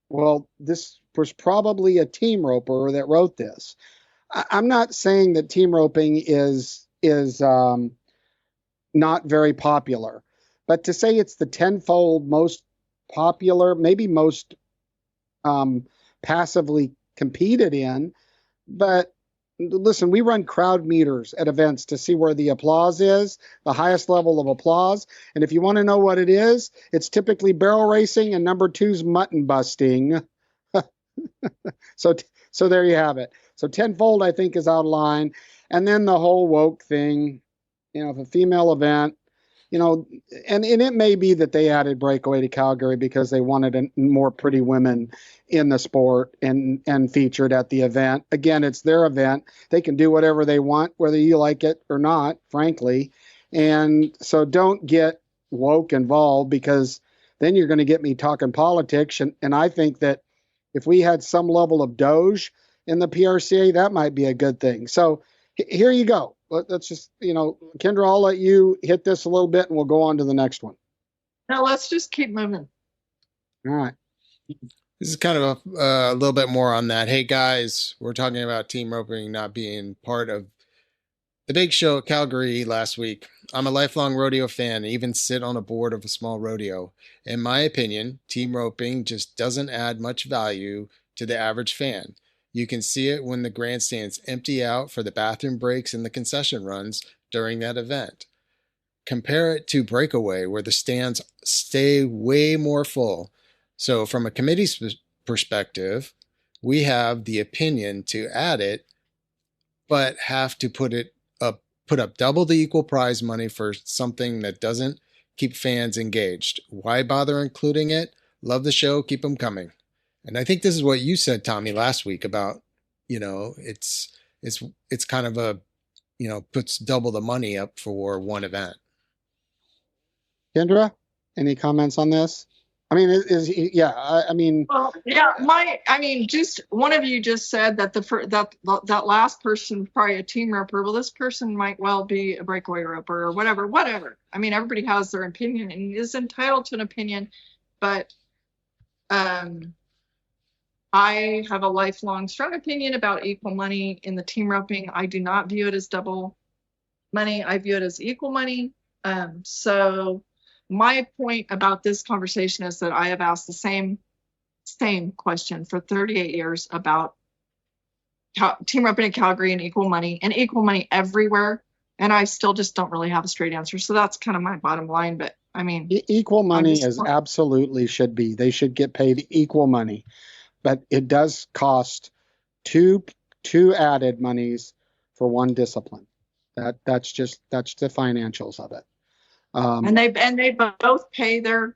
Well, this was probably a team roper that wrote this. I'm not saying that team roping is not very popular, but to say it's the tenfold most popular, maybe most passively competed in. But listen, we run crowd meters at events to see where the applause is, the highest level of applause. And if you want to know what it is, it's typically barrel racing, and number 2's mutton busting. So there you have it. So tenfold, I think, is out of line. And then the whole woke thing, if a female event, and it may be that they added Breakaway to Calgary because they wanted more pretty women in the sport and featured at the event. Again, it's their event. They can do whatever they want, whether you like it or not, frankly. And so don't get woke involved, because then you're going to get me talking politics. And I think that if we had some level of doge in the PRCA, that might be a good thing. So here you go. Let's just, Kendra, I'll let you hit this a little bit and we'll go on to the next one. No, let's just keep moving. All right. This is kind of a little bit more on that. Hey guys, we're talking about team roping not being part of The big show at Calgary last week. I'm a lifelong rodeo fan and even sit on a board of a small rodeo. In my opinion, team roping just doesn't add much value to the average fan. You can see it when the grandstands empty out for the bathroom breaks and the concession runs during that event. Compare it to Breakaway, where the stands stay way more full. So, from a committee's perspective, we have the opinion to add it, but have to put up double the equal prize money for something that doesn't keep fans engaged. Why bother including it? Love the show, keep them coming. And I think this is what you said, Tommy, last week about, it's kind of a, puts double the money up for one event. Kendra, any comments on this? I mean, Well, yeah, just one of you just said that that last person probably a team roper. Well, this person might well be a breakaway roper or whatever. I mean, everybody has their opinion and is entitled to an opinion, but I have a lifelong strong opinion about equal money in the team roping. I do not view it as double money. I view it as equal money. So my point about this conversation is that I have asked the same question for 38 years about team roping in Calgary and equal money everywhere. And I still just don't really have a straight answer. So that's kind of my bottom line. But I mean, equal money is absolutely should be. They should get paid equal money, but it does cost two added monies for one discipline. That's the financials of it. And they both pay their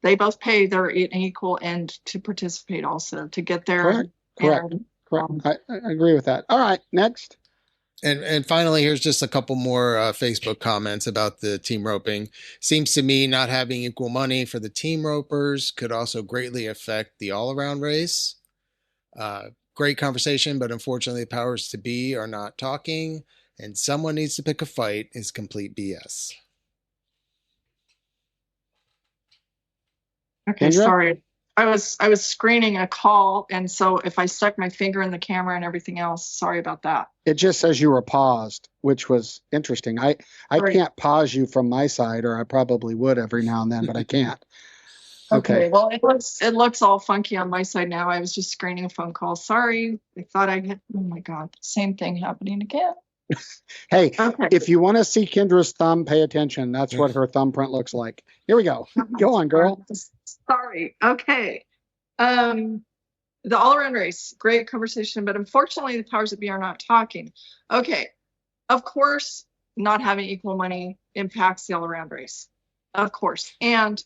equal end to participate also to get there. Correct. I agree with that. All right, next. And finally, here's just a couple more Facebook comments about the team roping. Seems to me not having equal money for the team ropers could also greatly affect the all-around race. Great conversation, but unfortunately the powers to be are not talking, and someone needs to pick a fight is complete BS. Okay, Kendra? sorry. I was screening a call, and so if I stuck my finger in the camera and everything else, sorry about that. It just says you were paused, which was interesting. I can't pause you from my side, or I probably would every now and then, but I can't. Okay. Well, it looks all funky on my side now. I was just screening a phone call. Sorry. I thought I had, oh my God, same thing happening again. Hey, If you want to see Kendra's thumb, pay attention. That's what her thumbprint looks like. Here we go. Go on, girl. Sorry. Okay. The all-around race, great conversation, but unfortunately the powers that be are not talking. Okay. Of course, not having equal money impacts the all-around race. Of course. And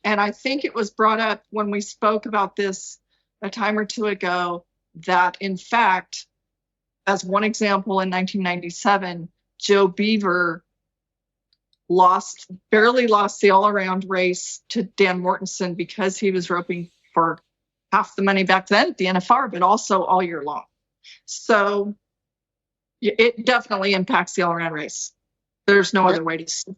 I think it was brought up when we spoke about this a time or two ago that in fact, as one example, in 1997, Joe Beaver barely lost the all-around race to Dan Mortensen because he was roping for half the money back then at the NFR, but also all year long. So it definitely impacts the all-around race. There's no other way to see it.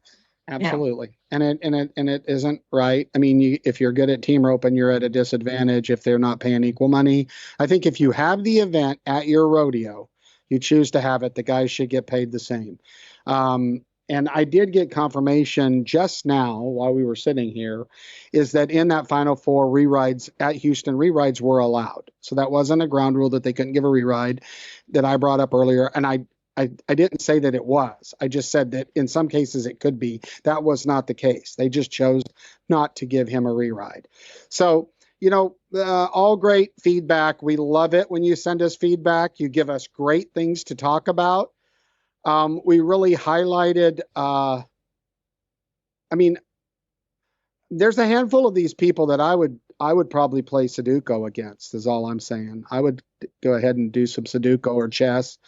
Absolutely. Yeah. And it isn't right. I mean, if you're good at team roping, you're at a disadvantage if they're not paying equal money. I think if you have the event at your rodeo, you choose to have it, the guys should get paid the same. And I did get confirmation just now while we were sitting here, is that in that Final Four, rerides at Houston, rerides were allowed. So that wasn't a ground rule that they couldn't give a reride that I brought up earlier. And I didn't say that it was. I just said that in some cases it could be. That was not the case. They just chose not to give him a reride. So, all great feedback. We love it when you send us feedback. You give us great things to talk about. We really highlighted, there's a handful of these people that I would probably play Sudoku against, is all I'm saying. I would go ahead and do some Sudoku or chess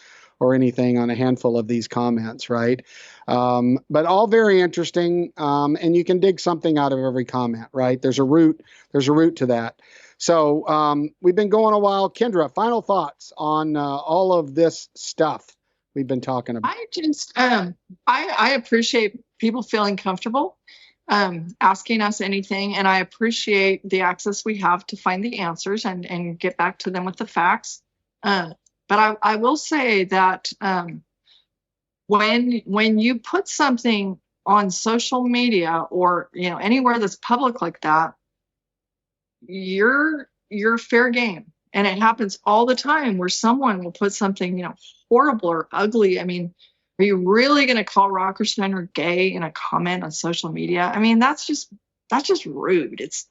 or anything on a handful of these comments, right? But all very interesting, and you can dig something out of every comment, right? There's a root to that. So we've been going a while. Kendra, final thoughts on all of this stuff we've been talking about. I just, I appreciate people feeling comfortable asking us anything, and I appreciate the access we have to find the answers and get back to them with the facts. But I will say that when you put something on social media or, anywhere that's public like that, you're fair game. And it happens all the time where someone will put something, horrible or ugly. I mean, are you really going to call Rocker Steiner gay in a comment on social media? I mean, that's just rude. It's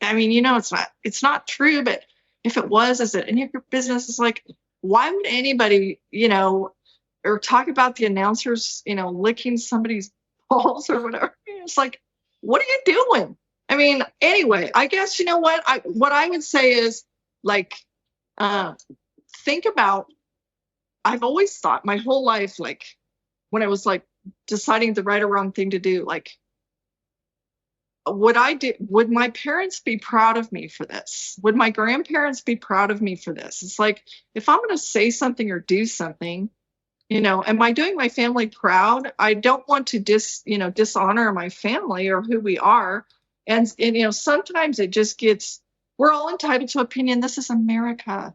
not true, but if it was, is it any of your business? It's like, why would anybody, or talk about the announcers, licking somebody's balls or whatever? It's like, what are you doing? I mean, anyway, I guess, what I would say is, like, think about, I've always thought my whole life, like, when I was, like, deciding the right or wrong thing to do, like, would my parents be proud of me for this? Would my grandparents be proud of me for this? It's like, if I'm going to say something or do something, am I doing my family proud? I don't want to dishonor my family or who we are. And sometimes it just gets, we're all entitled to opinion. This is America,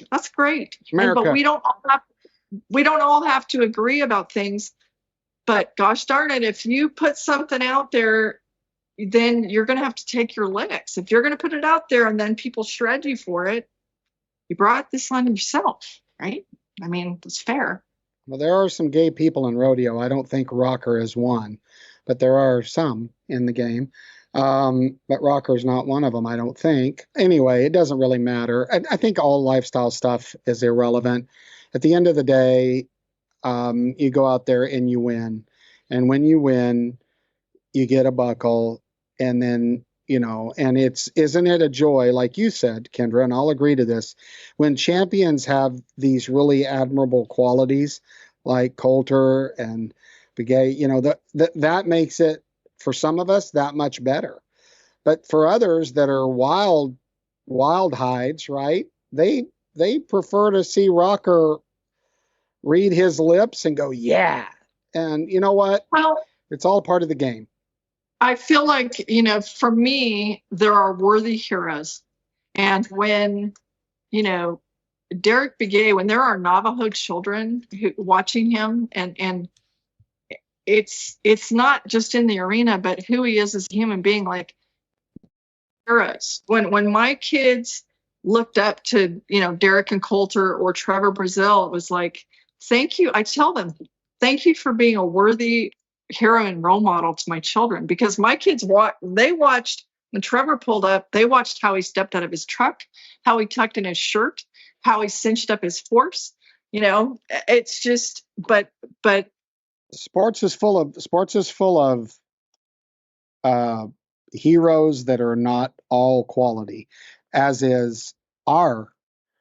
that's great. But we don't all have to agree about things. But gosh darn it, if you put something out there, then you're going to have to take your licks. If you're going to put it out there and then people shred you for it, you brought this on yourself, right? I mean, it's fair. Well, there are some gay people in rodeo. I don't think Rocker is one, but there are some in the game. But Rocker's not one of them, I don't think. Anyway, it doesn't really matter. I think all lifestyle stuff is irrelevant. At the end of the day, you go out there and you win. And when you win, you get a buckle. And then, and isn't it a joy, like you said, Kendra, and I'll agree to this, when champions have these really admirable qualities like Coulter and Begay, that makes it, for some of us, that much better. But for others that are wild hides, right, they prefer to see Rocker read his lips and go, yeah. And you know what? Well, it's all part of the game. I feel like, for me, there are worthy heroes. And when, Derek Begay, when there are Navajo children watching him, and it's not just in the arena, but who he is as a human being, like heroes. When my kids looked up to, Derek and Coulter or Trevor Brazil, it was like, thank you. I tell them, thank you for being a worthy hero and role model to my children, because my kids they watched when Trevor pulled up, they watched how he stepped out of his truck, how he tucked in his shirt, how he cinched up his horse. It's just, but sports is full of heroes that are not all quality, as is our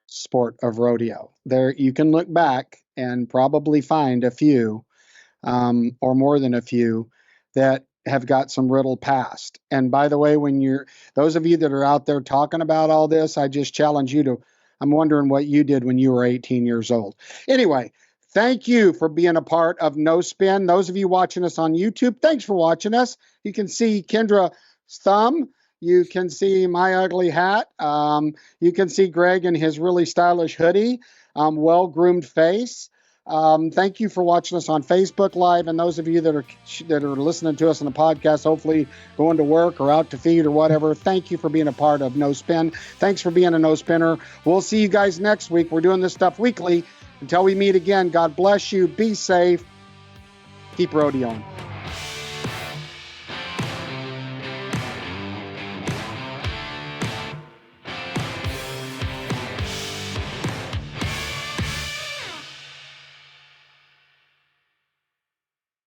sport of rodeo. There, you can look back and probably find a few, or more than a few, that have got some riddled past. And by the way, those of you that are out there talking about all this, I just challenge you to, I'm wondering what you did when you were 18 years old. Anyway, thank you for being a part of No Spin. Those of you watching us on YouTube, thanks for watching us. You can see Kendra's thumb. You can see my ugly hat. You can see Greg in his really stylish hoodie, well-groomed face. Thank you for watching us on Facebook Live, and those of you that are listening to us on the podcast, hopefully going to work or out to feed or whatever, thank you for being a part of No Spin. Thanks for being a No Spinner. We'll see you guys next week. We're doing this stuff weekly. Until we meet again, God bless you. Be safe. Keep rodeoing.